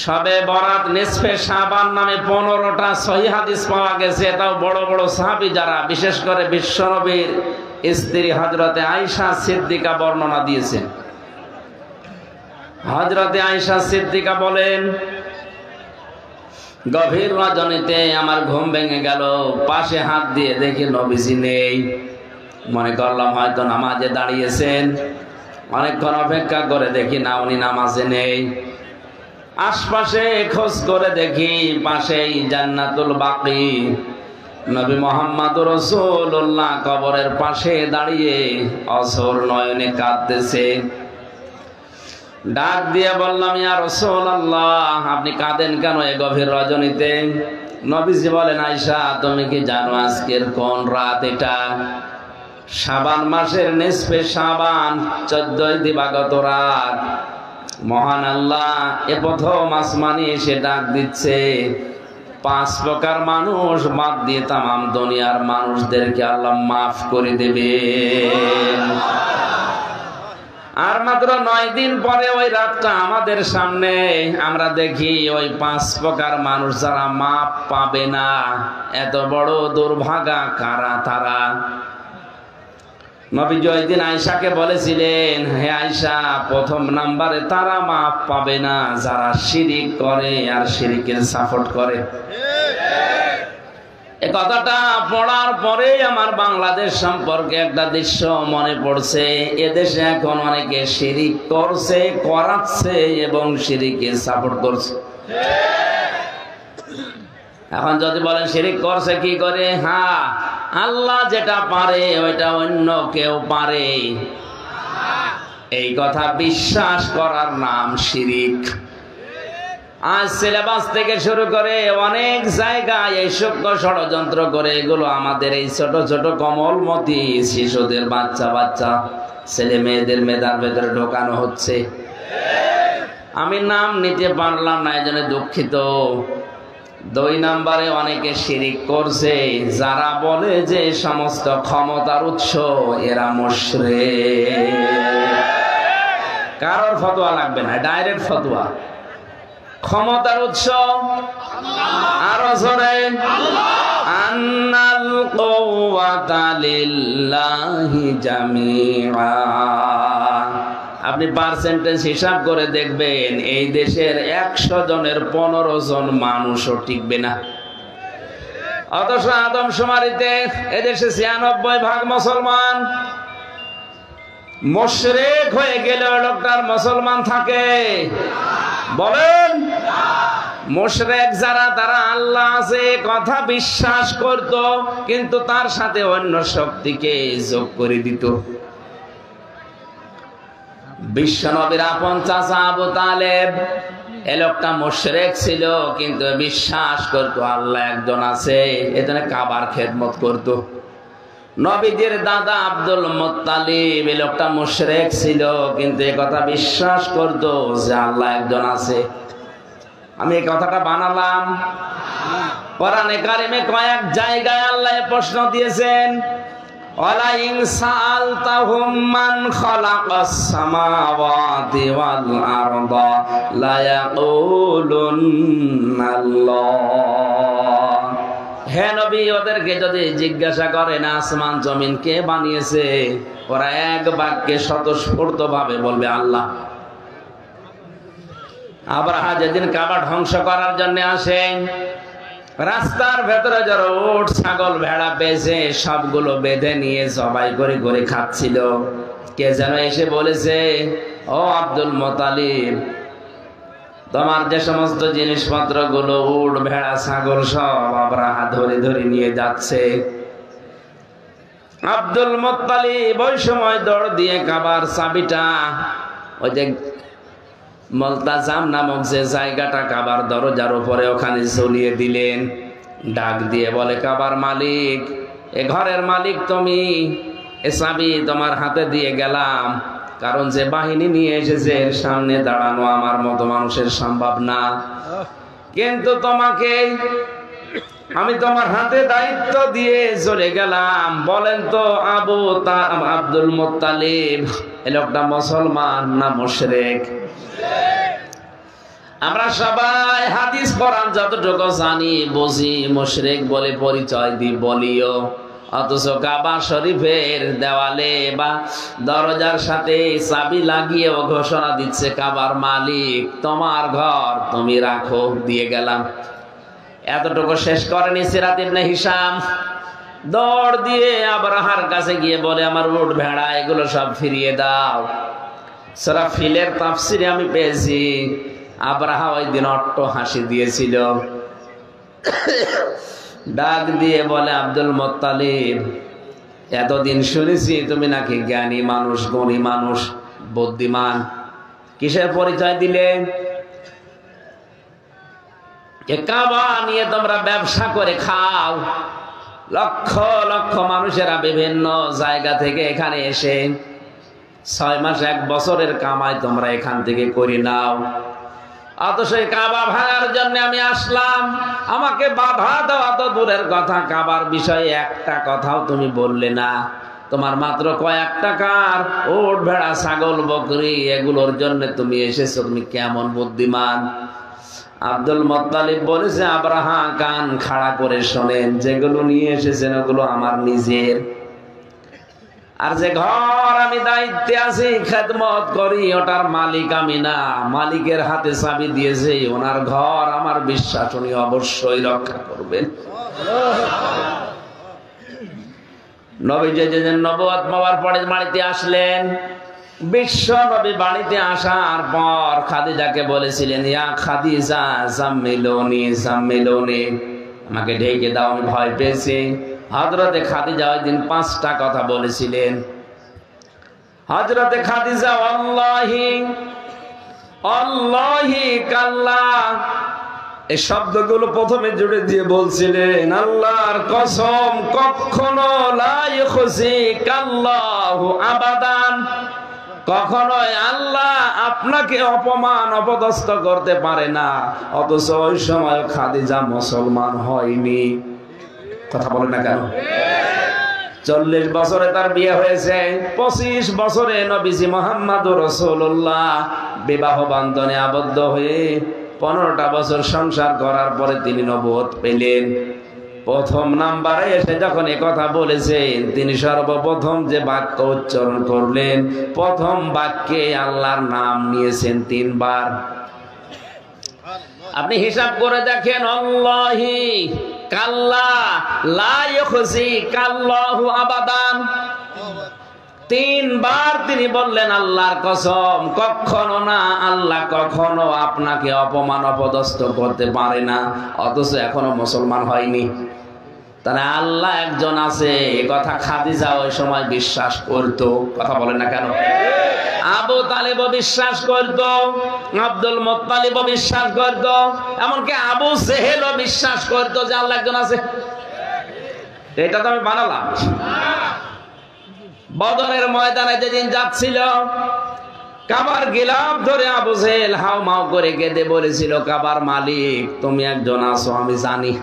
শবে বরাত নিসফে শাবান নামে 15টা সহিহ হাদিস পাওয়া গেছে। এটাও বড় বড় সাহাবী যারা, বিশেষ করে বিশ্বনবীর স্ত্রী হযরতে আয়েশা সিদ্দিকা বর্ণনা দিয়েছেন। হযরতে আয়েশা সিদ্দিকা বলেন, গভীর রজনীতে আমার ঘুম ভেঙে গেল, পাশে হাত দিয়ে দেখি নবীজি নেই। মনে করলাম হয়তো নামাজে দাঁড়িয়েছেন। অনেকক্ষণ অপেক্ষা করে দেখি না, উনি নামাজে নেই। আশপাশে খোঁজ করে দেখি পাশেই জান্নাতুল বাকি নবী মুহাম্মদুর রাসূলুল্লাহ কবরের পাশে দাঁড়িয়ে অঝোর নয়নে কাঁদতেছে। ডাক দিয়ে বললাম, ইয়া রাসূলুল্লাহ, আপনি কাঁদেন কেন এই গভীর রজনীতে? নবীজি বলেন, আয়েশা, তুমি কি জানো আজকের কোন রাত? এটা শাবান মাসের নিসফে শাবান, 14 দিবাগত রাত। মহান আল্লাহ এ প্রথম আসমানে এসে ডাক দিচ্ছে, 5 প্রকার মানুষ বাদ দিয়ে তামাম দুনিয়ার মানুষদেরকে আল্লাহ মাফ করে দেবে। আর মাত্র 9 দিন পরে ওই রাতটা আমাদের সামনে। আমরা দেখি ওই 5 প্রকার মানুষ যারা মাপ পাবে না। এত বড় দুর্ভাগা কারা তারা? নবীজি ওই দিন আয়েশাকে বলেছিলেন, হে আয়েশা, প্রথম নাম্বারে তারা মাপ পাবে না যারা শিরিক করে আর শিরিকের সাপোর্ট করে। এই কথাটা পড়ার পরে আমার বাংলাদেশ সম্পর্কে একটা দৃশ্য মনে পড়ছে। এদেশে এখন অনেকে শিরিক করছে, করাচ্ছে এবং শিরিকের সাপোর্ট করছে। এখন যদি বলেন শিরিক করছে কি করে? হ্যাঁ, আল্লাহ যেটা পারে ওইটা অন্য কেউ পারে, এই কথা বিশ্বাস করার নাম শিরিক। আজ সিলেবাস থেকে শুরু করে অনেক জায়গায় এই সূক্ষ্ম ষড়যন্ত্র করে এগুলো আমাদের এই ছোট ছোট কমলমতি শিশুদের, বাচ্চা ছেলে মেয়েদের মেধার ভেতরে ঢোকানো হচ্ছে। আমি নাম নিতে পারলাম না, এই জন্য দুঃখিত। 2 নাম্বারে অনেকে শিরিক করছে যারা বলে যে সমস্ত ক্ষমতার উৎস এরা মুশরিক। কারোর ফতোয়া লাগবে না, ডাইরেক্ট ফতোয়া। ক্ষমতার উৎস আরো জোরে, আন্নাল কুওয়াতা লিল্লাহি জামিআ। আপনি পার্সেন্টেজ হিসাব করে দেখবেন, এই দেশের 100 জনের 15 জন মানুষও টিকবে না। অথচ আদমশুমারিতে এদেশে 96% মুসলমান। মুশরিক হয়ে গেলে লোকটার মুসলমান থাকে? বলেন, মুশরিক যারা, তারা আল্লাহ আছে কথা বিশ্বাস করত, কিন্তু তার সাথে অন্য শক্তিকে যোগ করে দিত। বিশ্বনবীর আপন চাচা আবু তালেব, এ লোকটা মুশরিক ছিল, কিন্তু বিশ্বাস করত আল্লাহ একজন আছে, এজন্য কাবার খেদমত করত। নবীদের দাদা আব্দুল মুত্তালিব, এই লোকটা মুশরিক ছিল, কিন্তু এই কথা বিশ্বাস করত যে আল্লাহ একজন আছে। আমি এই কথাটা বানালাম। কোরআনে কারিমে কয়েক জায়গায় আল্লাহ প্রশ্ন দিয়েছেন, ওয়ালা ইন সাআলতাহুম মান খালাকাস সামাওয়াতি ওয়াল আরদা লা ইয়াকুলুনাল্লাহ। হে নবী, ওদেরকে যদি জিজ্ঞাসা করেন আসমান জমিন কে বানিয়েছে, ওরা এক বাক্যে স্বতঃস্ফূর্তভাবে বলবে আল্লাহ। আব্রাহা যেদিন কাবা ধ্বংস করার জন্য আসেন, রাস্তার ভেতরে যারা উট ছাগল ভেড়া পেয়েছে সবগুলো বেঁধে নিয়ে জবাই করে করে খাচ্ছিল। কে যেন এসে বলেছে, ও আব্দুল মুত্তালিব, তোমার যে সমস্ত জিনিসপত্র গুলো উট ভেড়া ছাগল সব আব্রাহা ধরে ধরে নিয়ে যাচ্ছে। আব্দুল মুত্তালিব ওই সময় দৌড় দিয়ে কাবার চাবিটা ওই যে মুলতাজাম নামক যে জায়গাটা কাবার দরজার উপরে ওখানে ঝুলিয়ে দিলেন। ডাক দিয়ে বলে, কাবার মালিক, এ ঘরের মালিক তুমি, এ চাবি তোমার হাতে দিয়ে গেলাম। কারণ যে বাহিনী নিয়ে এসেছে এর সামনে দাঁড়ানো আমার মতো মানুষের সম্ভব না, কিন্তু তোমাকে আমি তোমার হাতে দায়িত্ব দিয়ে চলে গেলাম। বলেন তো আব্দুল মুত্তালিব এ লোকটা মুসলমান না মুশরিক? আমরা সবাই হাদিস কোরআন যতটুকু জানি বুঝি মুশরিক বলে পরিচয় দিই বলিও, অথচ কাবা শরীফের দেওয়ালে বা দরজার সাথে চাবি লাগিয়ে ও ঘোষণা দিচ্ছে, কাবার মালিক তোমার ঘর তুমি রাখো, দিয়ে গেলাম। এতটুকু শেষ করেনি সিরাত ইবনে হিশাম, দৌড় দিয়ে আবরাহার কাছে গিয়ে বলে, আমার উট ভেড়া এগুলো সব ফিরিয়ে দাও। সূরা ফিলের তাফসিরে আমি পেয়েছি আবরাহা ওই দিন অট্ট হাসি দিয়েছিল। ডাক দিয়ে বলে, আব্দুল মুত্তালিব, এতদিন শুনেছি তুমি নাকি জ্ঞানী মানুষ, গুণী মানুষ, বুদ্ধিমান, কিসের পরিচয় দিলে? কাবা নিয়ে তোমরা ব্যবসা করে খাও, লক্ষ লক্ষ মানুষেরা বিভিন্ন জায়গা থেকে এখানে এসে 6 মাস 1 বছরের কামাই তোমরা এখান থেকে করে নাও। অথচ কাবা ভাঙার জন্য আমি আসলাম, আমাকে বাধা দেওয়া তো দূরের কথা, কাবার বিষয়ে একটা কথাও তুমি বললে না। তোমার মাত্র কয়েক টাকার উট ভেড়া ছাগল বকরি এগুলোর জন্য তুমি এসেছো, তুমি কেমন বুদ্ধিমান? আব্দুল মুত্তালিব বলেছে, আবরাহা কান খাড়া করে শোনেন, যেগুলো নিয়ে এসেছেন ওগুলো আমার নিজের, আর যে ঘর আমি দায়িত্বে আছি খেদমত করি ওটার মালিক আমি না, মালিকের হাতে চাবি দিয়েছে ওনার ঘর, আমার বিশ্বাস উনি অবশ্যই রক্ষা করবেন। নবীজি যে নবুয়ত পাওয়ার পরে বাড়িতে আসলেন, বিশ্ব নবী বাড়িতে আসার পর খাদিজাকে বলেছিলেন, ইয়া খাদিজা জাম্মিলুনি জাম্মিলুনি, আমাকে ঢেকে দাও, আমি ভয় পেয়েছি। হযরতে খাদিজা ওই দিন 5টা কথা বলেছিলেন। হযরতে খাদিজা আল্লাহি আল্লাহি কাল্লা এই শব্দগুলো প্রথমে জুড়ে দিয়ে বলছিলেন, আল্লাহর কসম কখনো লা ইখজিকাল্লাহু আবাদান, কখনোই আল্লাহ আপনাকে অপমান অপদস্থ করতে পারে না। অথচ ওই সময় খাদিজা মুসলমান হয়নি। কথা বলে না কেন? 40 বছরে তার বিয়ে হয়েছে, 25 বছরে নবীজি মুহাম্মদুর রাসূলুল্লাহ বিবাহ বন্ধনে আবদ্ধ হয়ে 15টা বছর সংসার করার পরে তিনি নবুয়ত পেলেন। প্রথম নাম্বারে এসে যখন এই কথা বলেছেন, তিনি সর্বপ্রথম যে বাক্য উচ্চারণ করলেন, প্রথম বাক্যে আল্লাহর নাম নিয়েছেন 3 বার। আপনি হিসাব করে দেখেন, আল্লাহি কাল্লা লা ইখজিকাল্লাহু আবাদান, 3 বার তিনি বললেন আল্লাহর কসম কখনো না, আল্লাহ কখনো আপনাকে অপমান অপদস্থ করতে পারে না। অথচ এখনো মুসলমান হয়নি। তাহলে আল্লাহ একজন আছে, এ কথা খাদিজা ওই সময় বিশ্বাস করত। কথা বলেন না কেন? আবু তালেবও বিশ্বাস করত, আব্দুল মুত্তালিবও বিশ্বাস করত, এমনকি আবু জেহেলও বিশ্বাস করত যে আল্লাহ একজন আছে। এটা তো আমি বানালাম। বদরের ময়দানে যেদিন যাচ্ছিল, কাবার গিলাফ ধরে আবু জেহেল হাউ মাউ করে কেঁদে বলেছিল, কাবার মালিক তুমি একজন আছো, আমি জানি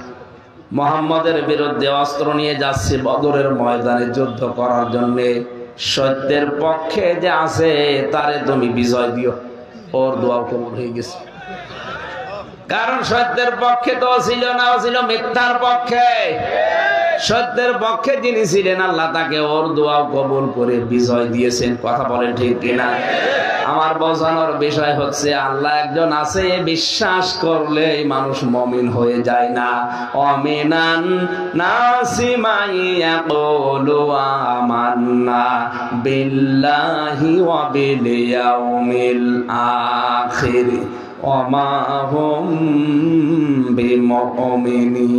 মুহাম্মদের বিরুদ্ধে অস্ত্র নিয়ে যাচ্ছি বদরের ময়দানে যুদ্ধ করার জন্য, সত্যের পক্ষে যে আছে তারে তুমি বিজয় দিও। ওর দোয়া কবুল হয়ে গেছে, কারণ সত্যের পক্ষে তো ছিল না, ও ছিল মিথ্যার পক্ষে। সত্যের পক্ষে যিনি ছিলেন আল্লাহ তাকে ওর দোয়াও কবুল করে বিজয় দিয়েছেন। কথা বলেন ঠিক কিনা? আমার বোঝানোর বিষয় হচ্ছে, আল্লাহ একজন আছে বিশ্বাস করলে মানুষ মুমিন হয়ে যায় না। অমিনান নাসি মাই ইয়াকুলু আমান্না বিল্লাহি ওয়া বিল ইয়াউমিল আখির ওয়া মা হুম বিমুমিনিন।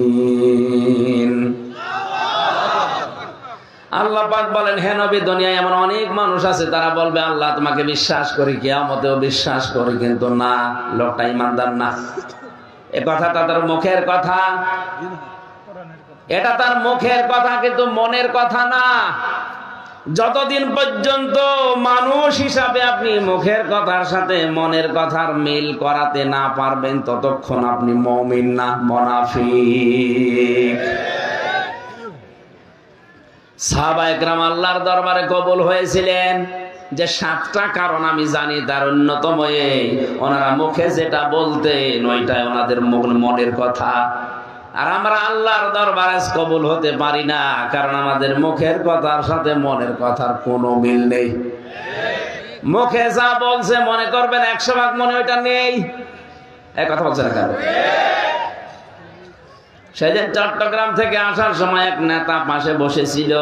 আল্লাহ পাক বলেন, হে নবী, দুনিয়ায় এমন অনেক মানুষ আছে তারা বলবে আল্লাহ তোমাকে বিশ্বাস করি, কিয়ামতেও বিশ্বাস করি, কিন্তু না, লোকটা ইমানদার না। এ কথাটা তার মুখের কথা, এটা তার মুখের কথা, কিন্তু মনের কথা না। যতদিন পর্যন্ত মানুষ হিসাবে আপনি মুখের কথার সাথে মনের কথার মিল করাতে না পারবেন, ততক্ষণ আপনি মুমিন না, মুনাফিক। সাহাবায়ে কেরাম আল্লাহর দরবারে কবুল হয়েছিলেন যে 7টা কারণ আমি জানি, তার অন্যতম এই, ওনারা মুখে যেটা বলতেন ওইটাই ওনাদের মনের কথা। আর আমরা আল্লাহর দরবারে কবুল হতে পারি না, কারণ আমাদের মুখের কথার সাথে মনের কথার কোনো মিল নেই। মুখে যা বলছে মনে করবেন 100 ভাগ মনে ওইটা নেই। এক কথা বলছে না কেন? সেদিন চট্টগ্রাম থেকে আসার সময় এক নেতা পাশে বসেছিল,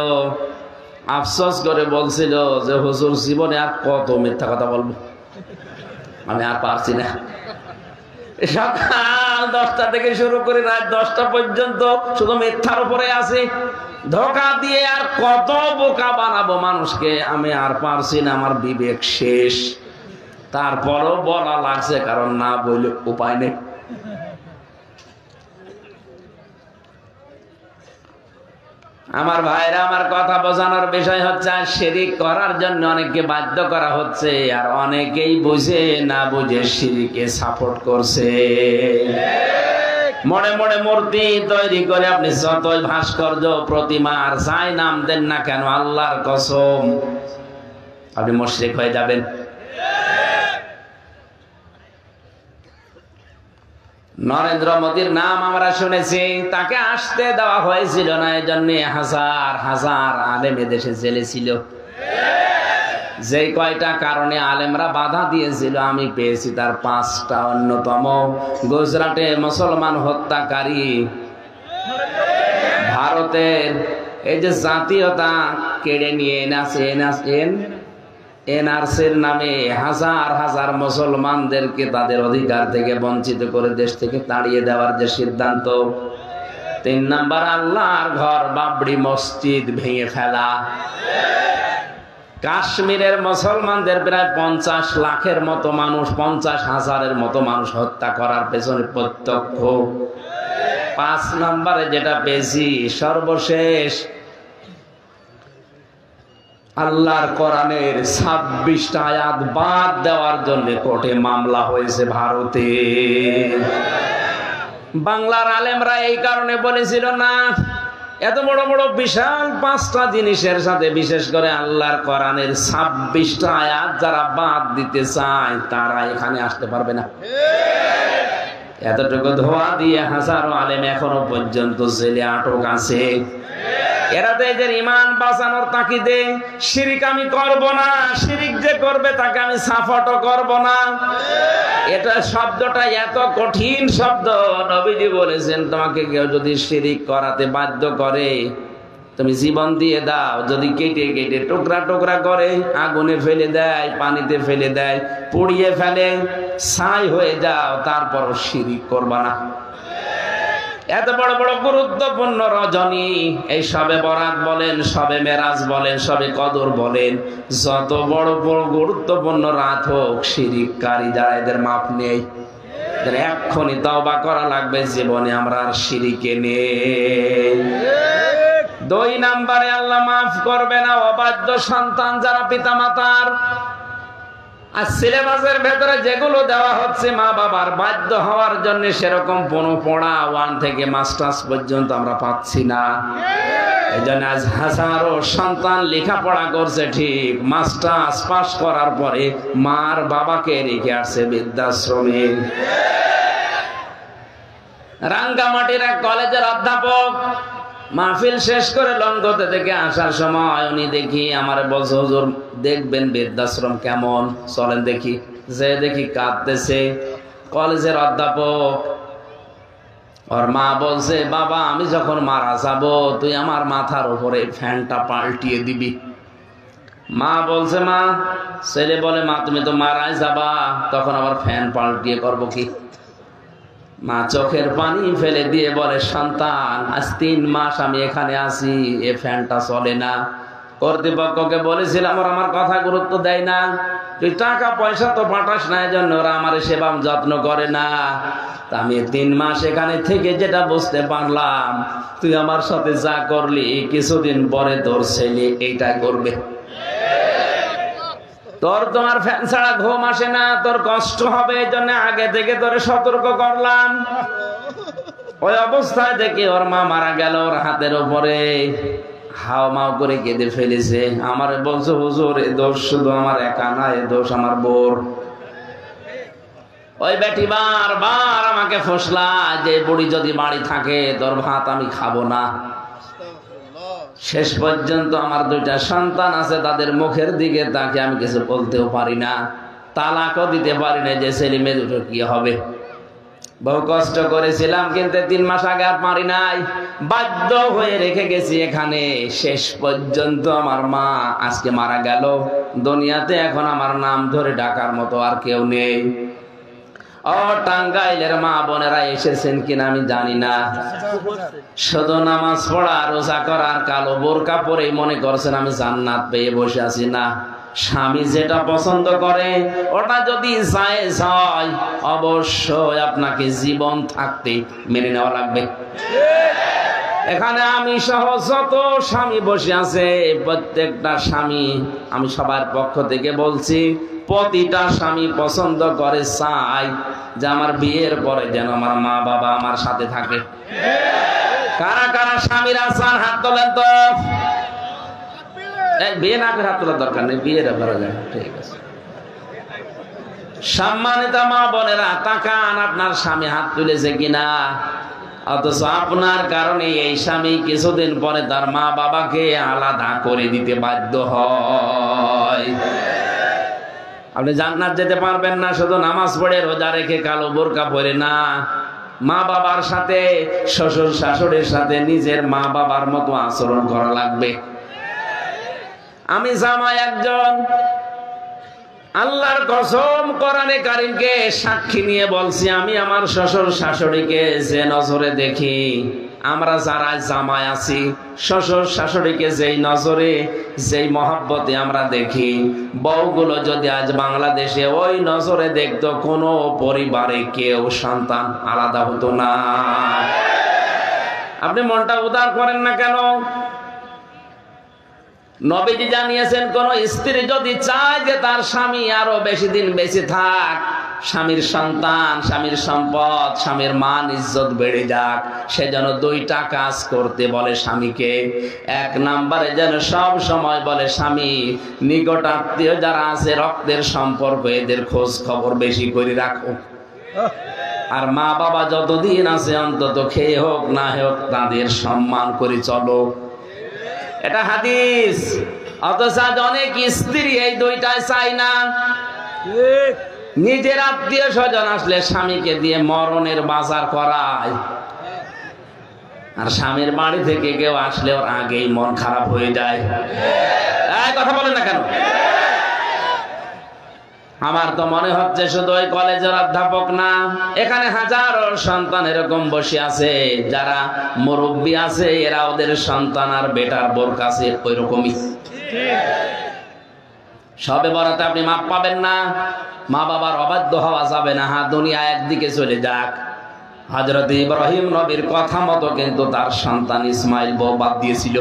আফসোস করে বলছিল যে হুজুর, জীবনে আর কত মিথ্যা কথা বলবো, আমি আর পারছি না। সকাল 10টা থেকে শুরু করে রাত 10টা পর্যন্ত শুধু মিথ্যার উপরে আছে, ধোঁকা দিয়ে আর কত বোকা বানাবো মানুষকে, আমি আর পারছি না, আমার বিবেক শেষ। তারপরও বলা লাগছে, কারণ না বললে উপায় নেই। আমার ভাইরা, আমার কথা বোঝানোর বিষয় হচ্ছে, শিরিক করার জন্য অনেককে বাধ্য করা হচ্ছে, আর অনেকেই বুঝে না বুঝে শিরিকে সাপোর্ট করছে। মনে মনে মূর্তি তৈরি করে আপনি যতই ভাস্কর্য, প্রতিমা আর যাই নাম দেন না কেন, আল্লাহর কসম আপনি মুশরিক হয়ে যাবেন। নরেন্দ্র মোদীর নাম আমরা শুনেছি, তাকে আসতে দেওয়া হয়েছিল না, এই জন্য হাজার হাজার আলেম এদেশে জেলে ছিল। যে কয়টা কারণে আলেমরা বাধা দিয়েছিল আমি পেয়েছি তার 5টা। অন্যতম, গুজরাটে মুসলমান হত্যাকারী, ভারতের এই যে জাতীয়তা কেড়ে নিয়ে এনআরসির নামে হাজার হাজার মুসলমানদেরকে তাদের অধিকার থেকে বঞ্চিত করে দেশ থেকে তাড়িয়ে দেওয়ার যে সিদ্ধান্ত। 3 নাম্বার, আল্লাহর ঘর বাবরি মসজিদ ভেঙে ফেলা। কাশ্মীরের মুসলমানদের প্রায় 50 লাখের মতো মানুষ, 50,000-এর মতো মানুষ হত্যা করার পেছনে প্রত্যক্ষ। 5 নম্বরে যেটা বেশি, সর্বশেষ, আল্লাহর কোরআনের 26টা আয়াত বাদ দেওয়ার জন্য কোর্টে মামলা হয়েছে ভারতে। বাংলার আলেমরা এই কারণে বলেছিল না, এত বড় বড় বিশাল 5টা জিনিসের সাথে বিশেষ করে আল্লাহর কোরআনের 26টা আয়াত যারা বাদ দিতে চায় তারা এখানে আসতে পারবে না। এতটুকু ধোয়া দিয়ে হাজারো আলেম এখনো পর্যন্ত জেলে আটক আছে। এরা তো এদের ইমান বাঁচানোর তাকিদে শিরিক আমি করব না, শিরিক যে করবে তাকে আমি সাপোর্টও করব না। এটা শব্দটা এত কঠিন শব্দ, নবীজি বলেছেন তোমাকে কেউ যদি শিরিক করাতে বাধ্য করে তুমি জীবন দিয়ে দাও, যদি কেটে কেটে টুকরা টুকরা করে আগুনে ফেলে দেয়, পানিতে ফেলে দেয়, পুড়িয়ে ফেলে, ছাই হয়ে যাও, তারপরও শিরিক করবা না। এত বড় বড় গুরুত্বপূর্ণ রজনী, এই সবে বরাত বলেন, সবে মেরাজ বলেন, সবে কদর বলেন, যত বড় বড় গুরুত্বপূর্ণ রাত হোক, শিরিককারী যারা এদের মাপ নেই, এক্ষুনি তওবা করা লাগবে, জীবনে আমরা আর শিরিকে নেই। 2 নম্বরে আল্লাহ মাফ করবে না অবাধ্য সন্তান যারা পিতামাতার। আর সিলেবাসের ভেতরে যেগুলো দেওয়া হচ্ছে মা বাবার বাধ্য হওয়ার জন্য, সেরকম পড়া 1 থেকে মাস্টার্স পর্যন্ত আমরা পাচ্ছি না। এই জন্য আজ হাজারো সন্তান লেখাপড়া করছে ঠিক, মাস্টার্স পাস করার পরে মার বাবাকে রেখে আসছে বৃদ্ধাশ্রমে। রাঙ্গামাটির এক কলেজের অধ্যাপক মাহফিল শেষ করে লঙ্গতে থেকে আসার সময় উনি দেখি আমার বলছে, হুজুর দেখবেন বৃদ্ধাশ্রম কেমন, চলেন দেখি। যে দেখি কাঁদতেছে কলেজের অধ্যাপক। ওর মা বলছে, বাবা আমি যখন মারা যাব তুই আমার মাথার উপরে ফ্যানটা পাল্টিয়ে দিবি। মা বলছে, মা, ছেলে বলে, মা তুমি তো মারাই যাবা, তখন আবার ফ্যান পাল্টিয়ে করবো কি? মা চোখের পানি ফেলে দিয়ে বলে, সন্তান আজ 3 মাস আমি এখানে আছি, এ ফ্যানটা চলে না। কর্তৃপক্ষকে বলেছিলাম, ওরা আমার কথা গুরুত্ব দেয় না। তুই টাকা পয়সা তো পাঠাস না, এজন্য ওরা আমার সেবা যত্ন করে না। তা আমি 3 মাস এখানে থেকে যেটা বুঝতে পারলাম, তুই আমার সাথে যা করলি কিছুদিন পরে তোর ছেলে এইটা করবে। তোমার ফ্যান ছাড়া ঘুম আসে না, তোর কষ্ট হবে, এই জন্য আগে থেকে তোরে সতর্ক করলাম। ওই অবস্থায় দেখি ওর মা মারা গেল, ওর হাতের উপরে হাও মাও করে কেঁদে ফেলেছে। আমার বলছে, হুজুর এ দোষ শুধু আমার একা না, এ দোষ আমার বোর। ওই বেটি বারবার আমাকে ফসলা যে বুড়ি যদি বাড়ি থাকে তোর ভাত আমি খাবো না। শেষ পর্যন্ত আমার 2টা সন্তান আছে, তাদের মুখের দিকে তাকে আমি কিছু বলতেও পারি না, তালাকও দিতে পারি না, যে ছেলে মেয়ে দুটো কি হবে। বহু কষ্ট করেছিলাম, কিন্তু 3 মাস আগে আর পারি নাই, বাধ্য হয়ে রেখে গেছি এখানে। শেষ পর্যন্ত আমার মা আজকে মারা গেল, দুনিয়াতে এখন আমার নাম ধরে ডাকার মতো আর কেউ নেই। ও টাঙ্গাইলের মা বোনেরা এসেছেন কিনা আমি জানি না, শুধু নামাজ পড়া রোজা করার কালো বোরকা পরেই মনে করছেন আমি জান্নাত পেয়ে বসে আছি। না, স্বামী যেটা পছন্দ করে ওটা যদি জায়েজ হয়, অবশ্যই আপনাকে জীবন থাকতে মেনে নেওয়া লাগবে। এখানে আমি সহ যত স্বামী বসে আছে, প্রত্যেকটা স্বামী, আমি সবার পক্ষ থেকে বলছি, প্রতিটা স্বামী পছন্দ করে, চাই যে আমার বিয়ের পরে যেন আমার মা বাবা আমার সাথে থাকে। কারা কারা স্বামীরা চান হাত তোলেন তো। বিয়ে না করে হাত তোলার দরকার নেই, বিয়ের করা যায়, ঠিক আছে। সম্মানিত মা বোনেরা, তাকান আপনার স্বামী হাত তুলেছে কিনা। অথচ আপনার কারণে এই স্বামী কিছুদিন পরে তার মা বাবাকে আলাদা করে দিতে বাধ্য হয়। আপনি জান্নাত যেতে পারবেন না শুধু নামাজ পড়ে রোজা রেখে কালো বোরকা পরে না, মা বাবার সাথে, শ্বশুর শাশুড়ির সাথে নিজের মা বাবার মতো আচরণ করা লাগবে। আমি জামাই একজন, আল্লাহর কসম কোরআনে কারীমকে সাক্ষী নিয়ে বলছি, আমি আমার শ্বশুর শাশুড়িকে যে নজরে দেখি, আমরা যারা জামাই আছি শ্বশুর শাশুড়িকে যেই নজরে যেই মহব্বতে আমরা দেখি, বউগুলো যদি আজ বাংলাদেশে ওই নজরে দেখতো, কোনো পরিবারে কেউ সন্তান আলাদা হতো না। আপনি মনটা উদার করেন না কেন? নবীজি জানিয়েছেন, কোন স্ত্রী যদি চায় যে তার স্বামী আরো বেশি দিন বেঁচে থাক, স্বামীর সন্তান, স্বামীর সম্পদ, স্বামীর মান ইজ্জত বেড়ে যাক, সে যেন 2টা কাজ করতে বলে স্বামীকে। 1 নম্বরে যেন সব সময় বলে, স্বামী নিকট আত্মীয় যারা আছে, রক্তের সম্পর্ক, এদের খোঁজ খবর বেশি করে রাখো। আর মা বাবা যতদিন আছে অন্তত খেয়ে হোক না হোক তাদের সম্মান করে চলো, এটা হাদিস। অথচ অনেক স্ত্রী এই 2টাই চাই না। নিজের আত্মীয় স্বজন আসলে স্বামীকে দিয়ে মরণের বাজার করায়, আর স্বামীর বাড়ি থেকে কেউ আসলে ওর আগেই মন খারাপ হয়ে যায়। কথা বলেন না কেন? আমার তো মনে হচ্ছে শুধু ওই কলেজের অধ্যাপক না, এখানে হাজারো সন্তান এরকম বসে আছে, যারা মুরব্বী আছে, এরা ওদের সন্তান আর বেটার বোর কাছে ওই রকমই। সবে বরাতে আপনি মাপ পাবেন না, মা বাবার অবাধ্য হওয়া যাবে না। হ্যাঁ, দুনিয়া একদিকে চলে যাক। হযরত ইব্রাহিম নবীর কথা মতো কিন্তু তার সন্তান ইসমাইল বউ বাদ দিয়েছিল।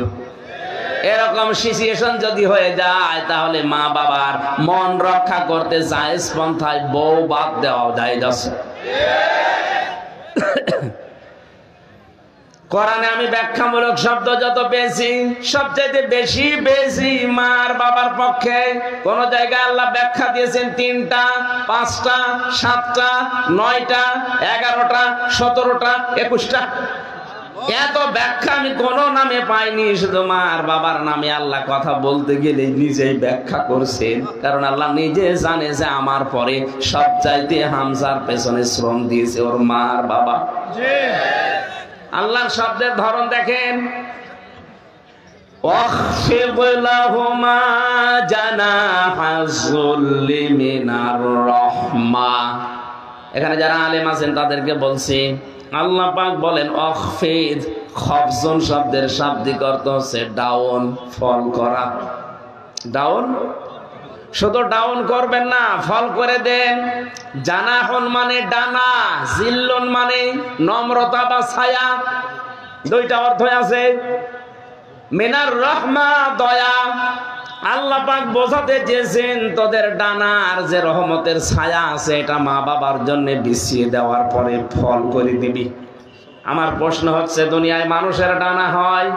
এরকম সিচুয়েশন যদি হয়ে যায়, তাহলে মা বাবার মন রক্ষা করতে জায়েজ পন্থায় বউ বাদ দেওয়া যায়। কোরআনে আমি ব্যাখ্যামূলক শব্দ যত পেয়েছি, সবচেয়ে বেশি পেয়েছি মার বাবার পক্ষে। কোন জায়গায় আল্লাহ ব্যাখ্যা দিয়েছেন 3টা, 5টা, 7টা, 9টা, 11টা, 17টা, 21টা। এত ব্যাখ্যা আমি কোন নামে পাইনি, শুধু মার বাবার নামে আল্লাহ কথা বলতে গেলে নিজেই ব্যাখ্যা করছেন। কারণ আল্লাহ নিজে জানে যে আমার পরে সবচাইতে হামজার পেছনে শ্রম দিয়েছে ওর মার বাবা। আল্লাহর শব্দের ধরন দেখেন, واخفض لهما جناح الذل من الرحمة এখানে যারা আলেম আছেন তাদেরকে বলছি, আল্লাহ পাক বলেন অখফিদ, খফজন শব্দের শাব্দিক অর্থ হচ্ছে ডাউন, ফল করা। ডাউন, শুধু ডাউন করবেন না, ফল করে দেন। জানাহন মানে ডানা, জিল্লন মানে নম্রতা বা ছায়া, দুইটা অর্থ আছে। মিনার রহমা, দয়া। আল্লাহ পাক বোঝাতে চেয়েছেন তোদের ডানার যে রহমতের ছায়া আছে এটা মা বাবার জন্য বিছিয়ে দেওয়ার পরে ফল করে দিবি। আমার প্রশ্ন হচ্ছে, দুনিয়ায় মানুষের ডানা হয়?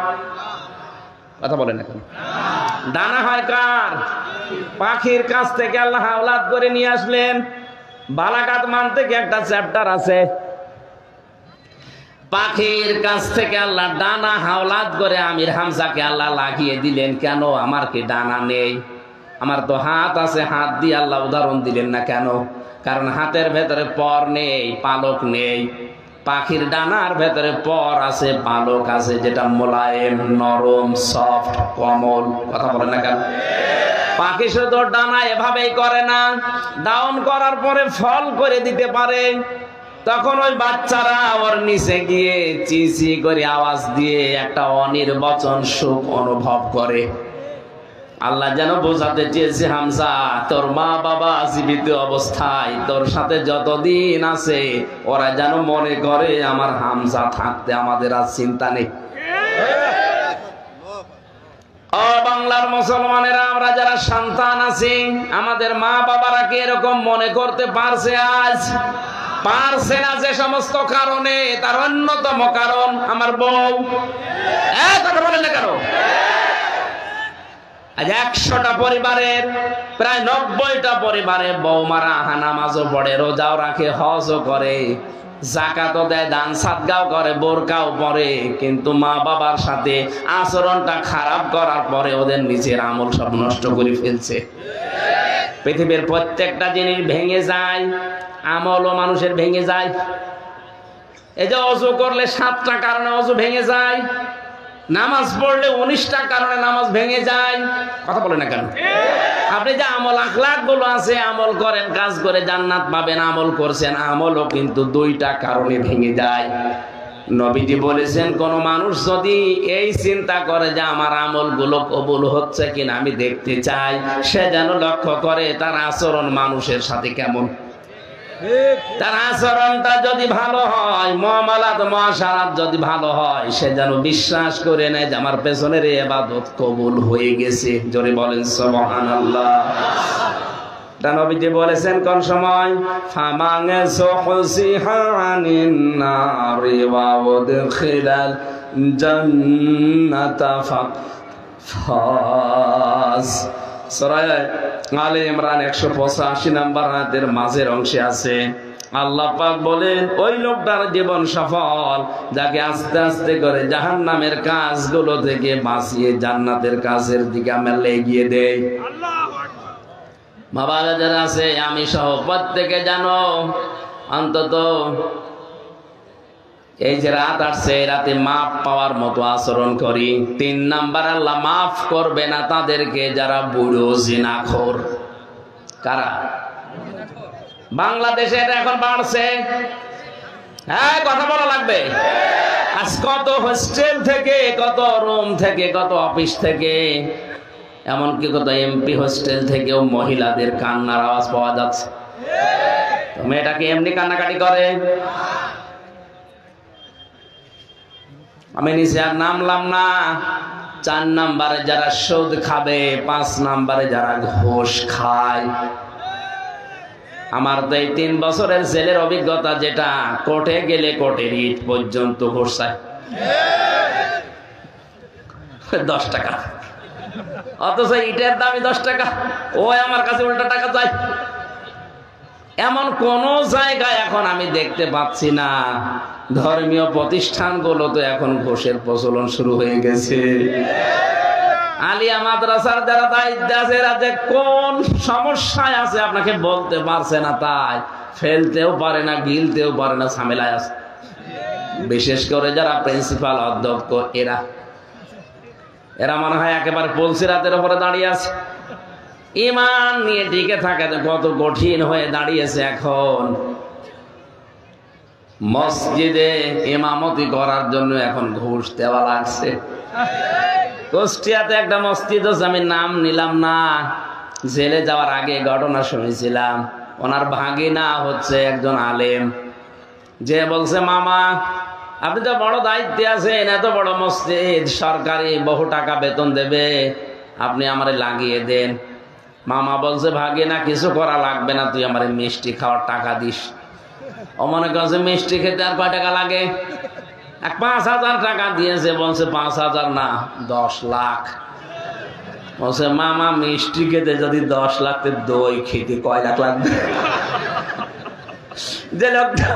কথা বলেন এখন। ডানা হয় কার? পাখির কাছ থেকে আল্লাহ আওলাদ করে নিয়ে আসলেন। বালাগাত মান থেকে একটা চ্যাপ্টার আছে, পাখির কাছ থেকে আল্লাহ ডানা হাওলাদ করে আমির হামজাকে আল্লাহ লাগিয়ে দিলেন। কেন? আমার কি ডানা নেই? আমার তো হাত আছে, হাত দিয়ে আল্লাহ উদাহরণ দিলেন না কেন? কারণ হাতের ভেতরে পর নেই, পালক নেই। পাখির ডানার ভেতরে পর আছে, পালক আছে, যেটা মোলায়েম, নরম, সফট, কোমল। কথা বলেন না কেন? পাখি শুধু ডানা এভাবেই করে না, ডাউন করার পরে ফল করে দিতে পারে। তখন ওই বাচ্চারা ওর নিচে গিয়ে চিচি করে আওয়াজ দিয়ে একটা অনির্বচন সুখ অনুভব করে। আল্লাহ যেন বোঝাতে চেয়েছে, হামজা তোর মা বাবা জীবিত অবস্থায় তোর সাথে যতদিন আছে ওরা যেন মনে করে আমার হামজা থাকতে আমাদের আর চিন্তা নেই। ও বাংলার মুসলমানেরা, আমরা যারা সন্তান আছি আমাদের মা বাবারা কি এরকম মনে করতে পারছে? আজ পারছে না। যে সমস্ত কারণে, তার অন্যতম কারণ আমার বউ। কথা বলেন না কেন? আজ 100টা পরিবারের প্রায় 90টা পরিবারে বৌমারা নামাজও পড়ে, রোজাও রাখে, হজও করে, যাকাতও দেয়, দান সাদগাও করে, বোরকাও পরে, কিন্তু মা বাবার সাথে আচরণটা খারাপ করার পরে ওদের নিজের আমল সব নষ্ট করে ফেলছে। পৃথিবীর প্রত্যেকটা জিনিস ভেঙে যায়, আমলও মানুষের ভেঙে যায়। এই যে অজু করলে 7টা কারণে অজু ভেঙে যায়, নামাজ পড়লে 19টা কারণে নামাজ ভেঙে যায়। কথা বলে না কেন? আপনি যে আমল আখলাক গুলো আছে, আমল করেন, কাজ করে জান্নাত পাবেন, আমল করছেন, আমলও কিন্তু 2টা কারণে ভেঙে যায়। নবীজি বলেছেন, কোন মানুষ যদি এই চিন্তা করে যে আমার আমলগুলো কবুল হচ্ছে কিনা আমি দেখতে চাই, সে যেন লক্ষ্য করে তার আচরণ মানুষের সাথে কেমন। তার আচরণটা যদি ভালো হয়, মুআমালাত মুআশারাত যদি ভালো হয়, সে যেন বিশ্বাস করে নেয় যে আমার পেছনের ইবাদত কবুল হয়ে গেছে। জোরে বলেন সুবহানাল্লাহ। নবীজি বলেছেন কোন সময়? ফামান সুহসিহা আনিন নারি ওয়া উদখিলাল জান্নাতা ফাজ। সূরা আলে ইমরান 185 নম্বর আয়াতের মাঝের অংশে আছে, আল্লাহ পাক বলেন ওই লোকটার জীবন সফল যাকে আস্তে আস্তে করে জাহান্নামের কাজগুলো থেকে বাঁচিয়ে জান্নাতের কাজের দিকে আমরা এগিয়ে দেই। বাবা যারা আছে, আমি সহ প্রত্যেকে জানো অন্তত এই যে রাত আসছে, রাতে মাফ পাওয়ার মতো আচরণ করি। 3 নাম্বার, আল্লাহ মাফ করবে না তাদেরকে যারা বুড়ো জিনাখোর। কারা? বাংলাদেশে এটা এখন বাড়ছে। হ্যাঁ, কথা বলা লাগবে। আজ কত হোস্টেল থেকে, কত রুম থেকে, কত অফিস থেকে, এমনকি কত এমপি হোস্টেল থেকেও মহিলাদের কান্নার আওয়াজ পাওয়া যাচ্ছে। মেয়েটাকে এমনি কান্নাকাটি করে। আমি নিচে আর নামলাম না। 4 নাম্বারে যারা সুদ খাবে, 5 নাম্বারে যারা ঘুষ খায়। আমার তো এই 3 বছরের জেলের অভিজ্ঞতা, যেটা কোর্টে গেলে কোর্টের ইট পর্যন্ত ঘুষ চায় 10 টাকা, অথচ ইটের দামই 10 টাকা। ওই আমার কাছে উল্টা টাকা চাই। এমন কোন জায়গায় এখন আমি দেখতে পাচ্ছি না। ধর্মীয় প্রতিষ্ঠানগুলো তো এখন ঘুষের প্রচলন শুরু হয়ে গেছে। আলিয়া মাদ্রাসার যারা দায়িত্বে আছে, এরা যে কোন সমস্যায় আছে আপনাকে বলতে পারছে না, তাই ফেলতেও পারে না, গিলতেও পারে না, ঝামেলায় আছে। বিশেষ করে যারা প্রিন্সিপাল, অধ্যক্ষ, এরা মনে হয় একেবারে পুলসিরাতের উপরে দাঁড়িয়ে আছে। ইমান নিয়ে টিকে থাকে কত কঠিন হয়ে দাঁড়িয়েছে এখন। মসজিদে ইমামতি করার জন্য এখন ঘুষ দেওয়া লাগছে। কুষ্টিয়াতে একটা মসজিদ আছে, আমি নাম নিলাম না, জেলে যাওয়ার আগে ঘটনা শুনেছিলাম। ওনার ভাগিনা হচ্ছে একজন আলেম, যে বলছে মামা আপনি তো বড় দায়িত্বে আছেন, এত বড় মসজিদ, সরকারি বহু টাকা বেতন দেবে, আপনি আমারে লাগিয়ে দেন। মামা বলছে ভাগিনা কিছু করা লাগবে না, তুই আমারে মিষ্টি খাওয়ার টাকা দিস। ও মনে করছে মিষ্টি খেতে আর কয় টাকা লাগে, 5,000 টাকা দিয়েছে। বলছে 5,000 না 10 লাখ। বলছে মামা মিষ্টি খেতে যদি 10 লাখ, দই খেতে কয় লাখ লাগবে? যে লোকটা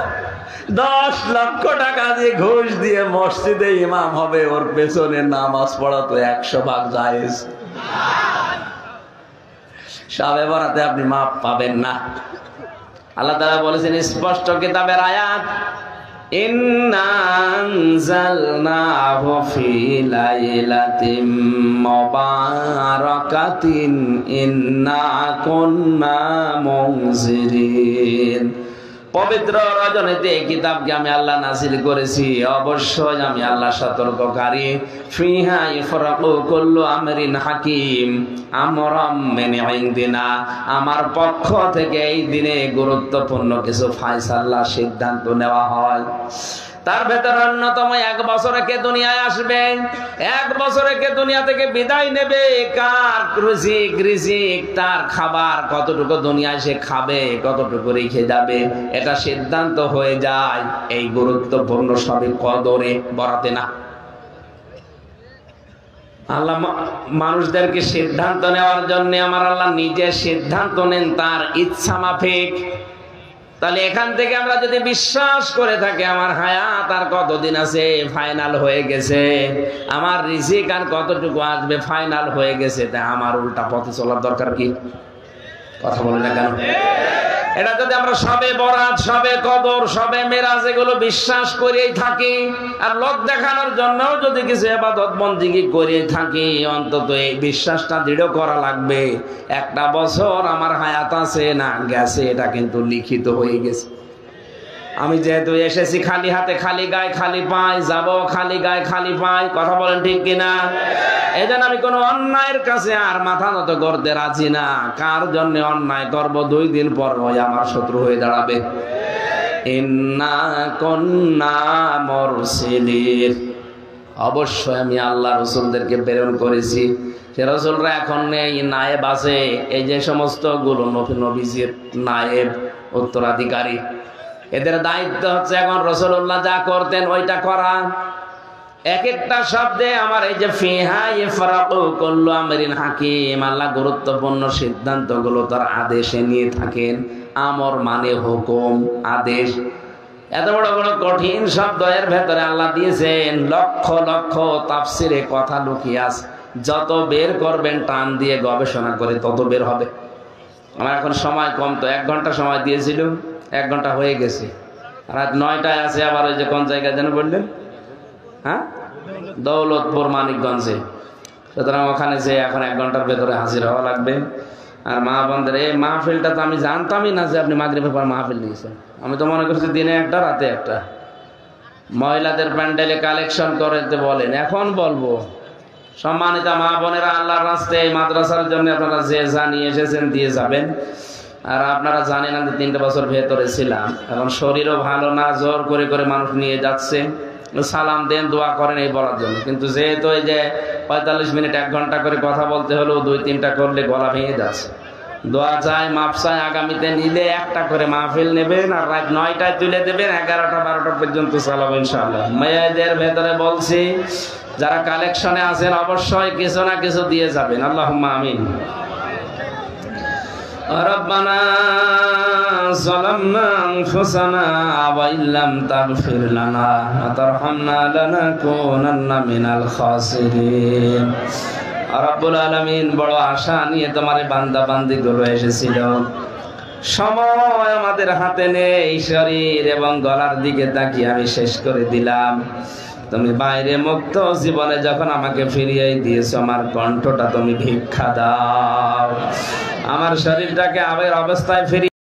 10 লক্ষ টাকা দিয়ে ঘুষ দিয়ে মসজিদে ইমাম হবে, ওর পেছনে নামাজ পড়া তো 100 ভাগ জায়েজ। সবে বরাতে আপনি মাপ পাবেন না। আল্লাহ তাআলা বলেছেন স্পষ্ট কিতাবের আয়াত, ইন্না আনজালনাহু ফি লাইলাতিন মুবারাকাতিন ইন্না কুন্না মুনজিরিন। পবিত্র রজনীতে এই কিতাবকে আমি আল্লাহ নাযিল করেছি, অবশ্যই আমি আল্লাহ সতর্ককারী। ফিহা ইফরাকু কুল্লু আমরিন হাকিম আমরাম মিন ইনদিনা, আমার পক্ষ থেকে এই দিনে গুরুত্বপূর্ণ কিছু ফয়সালা সিদ্ধান্ত নেওয়া হয়। তার ভেতর অন্যতম 1 বছরে কে দুনিয়ায় আসবে, 1 বছরে কে দুনিয়া থেকে বিদায় নেবে, কার রিজিক তার খাবার কতটুকু দুনিয়ায় সে খাবে, কতটুকু রেখে যাবে, এটা সিদ্ধান্ত হয়ে যায় এই গুরুত্বপূর্ণ সবে কদরে বরাতে না। আল্লাহ মানুষদেরকে সিদ্ধান্ত নেওয়ার জন্য আমার আল্লাহ নিজে সিদ্ধান্ত নেন তার ইচ্ছা মাফিক। তাহলে এখান থেকে আমরা যদি বিশ্বাস করে থাকি আমার হায়াত আর কতদিন আছে, ফাইনাল হয়ে গেছে, আমার রিজিক আর কতটুকু আসবে, ফাইনাল হয়ে গেছে, তাই আমার উল্টা পথে চলার দরকার কি? কথা বলে না কেন? এটা যদি আমরা সবে বরাত, সবে কদর, সবে মেরাজ এগুলো বিশ্বাস করেই থাকি, আর লোক দেখানোর জন্য যদি কিছু ইবাদত বন্দেগী করে থাকি, অন্তত এই বিশ্বাসটা দৃঢ় করা লাগবে 1টা বছর আমার হায়াত আছে না গেছে, এটা কিন্তু লিখিত হয়ে গেছে। আমি যেহেতু এসেছি খালি হাতে, খালি গায়ে খালি পাই, যাব খালি গায়ে খালি পাই, কথা বলেন ঠিক কিনা? এই জন্য আমি কোনো অন্যায়ের কাছে আর মাথা নত করতে রাজি না। কার জন্য অন্যায় করব, 2 দিন পর ওই আমার শত্রু হয়ে দাঁড়াবে। ইন্না কুন্না মুরসিলিন, অবশ্যই আমি আল্লাহ রাসূলদেরকে প্রেরণ করেছি। সে রাসূলরা এখন নেই, নায়েব আছে, এই যে সমস্ত গুলো নবীজির নায়েব উত্তরাধিকারী, এদের দায়িত্ব হচ্ছে এখন রাসূলুল্লাহ যা করতেন ওইটা করা। এক একটা শব্দে আমার এই যে ফিহা ইফরাকু কুল্লু আমরিন হাকিম, আল্লাহ গুরুত্বপূর্ণ সিদ্ধান্তগুলো তার আদেশে নিয়ে থাকেন। আমর মানে হুকুম, আদেশ। এত বড় বড় কঠিন শব্দ এর ভেতরে আল্লাহ দিয়েছেন, লক্ষ লক্ষ তাফসিরে কথা লুকিয়ে আছে। যত বের করবেন টান দিয়ে গবেষণা করে তত বের হবে। আমার এখন সময় কম, তো 1 ঘন্টা সময় দিয়েছিল, 1 ঘন্টা হয়ে গেছে। রাত 9টায় আছে আবার, ওই যে কোন জায়গায় যেন বললেন, হ্যাঁ দৌলতপুর মানিকগঞ্জে। সুতরাং ওখানে যে এখন 1 ঘন্টার ভেতরে হাজির হওয়া লাগবে। আর মা বোনদের এই মাহফিলটা তো আমি জানতামই না যে আপনি মাগরিবের পর মাহফিল নিয়েছেন। আমি তো মনে করছি দিনে 1টা রাতে 1টা। মহিলাদের প্যান্ডেলে কালেকশন করতে বলেন, এখন বলবো। সম্মানিত মা বোনেরা, আল্লাহর রাস্তায় মাদ্রাসার জন্য আপনারা যে জানিয়ে এসেছেন দিয়ে যাবেন। আর আপনারা জানেন আমি 3 বছর ভেতরে ছিলাম, এখন শরীরও ভালো না, জোর করে করে মানুষ নিয়ে যাচ্ছে। সালাম দেন, দোয়া করেন এই বলার জন্য। কিন্তু যেহেতু এই যে 45 মিনিট 1 ঘন্টা করে কথা বলতে হলো, 2-3টা করলে গলা ভেঙে যাচ্ছে। দোয়া চাই, মাপ চাই, আগামীতে নিলে 1টা করে মাহফিল নেবেন, আর রাত 9টায় তুলে দেবেন, 11টা-12টা পর্যন্ত চালাবো ইনশাআল্লাহ। মেয়েদের ভেতরে বলছি, যারা কালেকশনে আছেন অবশ্যই কিছু না কিছু দিয়ে যাবেন। আল্লাহুম্মা আমিন। ربنا ظلمنا أنفسنا وإن لم تغفر لنا وترحمنا لنكونن من الخاسرين। রব্বুল আলামিন, বড় আশা নিয়ে তোমার বান্দা বান্দি গুলো এসেছিল, সময় আমাদের হাতে নেই, শরীর এবং গলার দিকে তাকিয়ে আমি শেষ করে দিলাম। তুমি বাইরে মুক্ত জীবনে যখন আমাকে ফিরিয়ে দিয়েছো, আমার কণ্ঠটা তুমি ভিক্ষা দাও, আমার শরীরটাকে আগের অবস্থায় ফিরিয়ে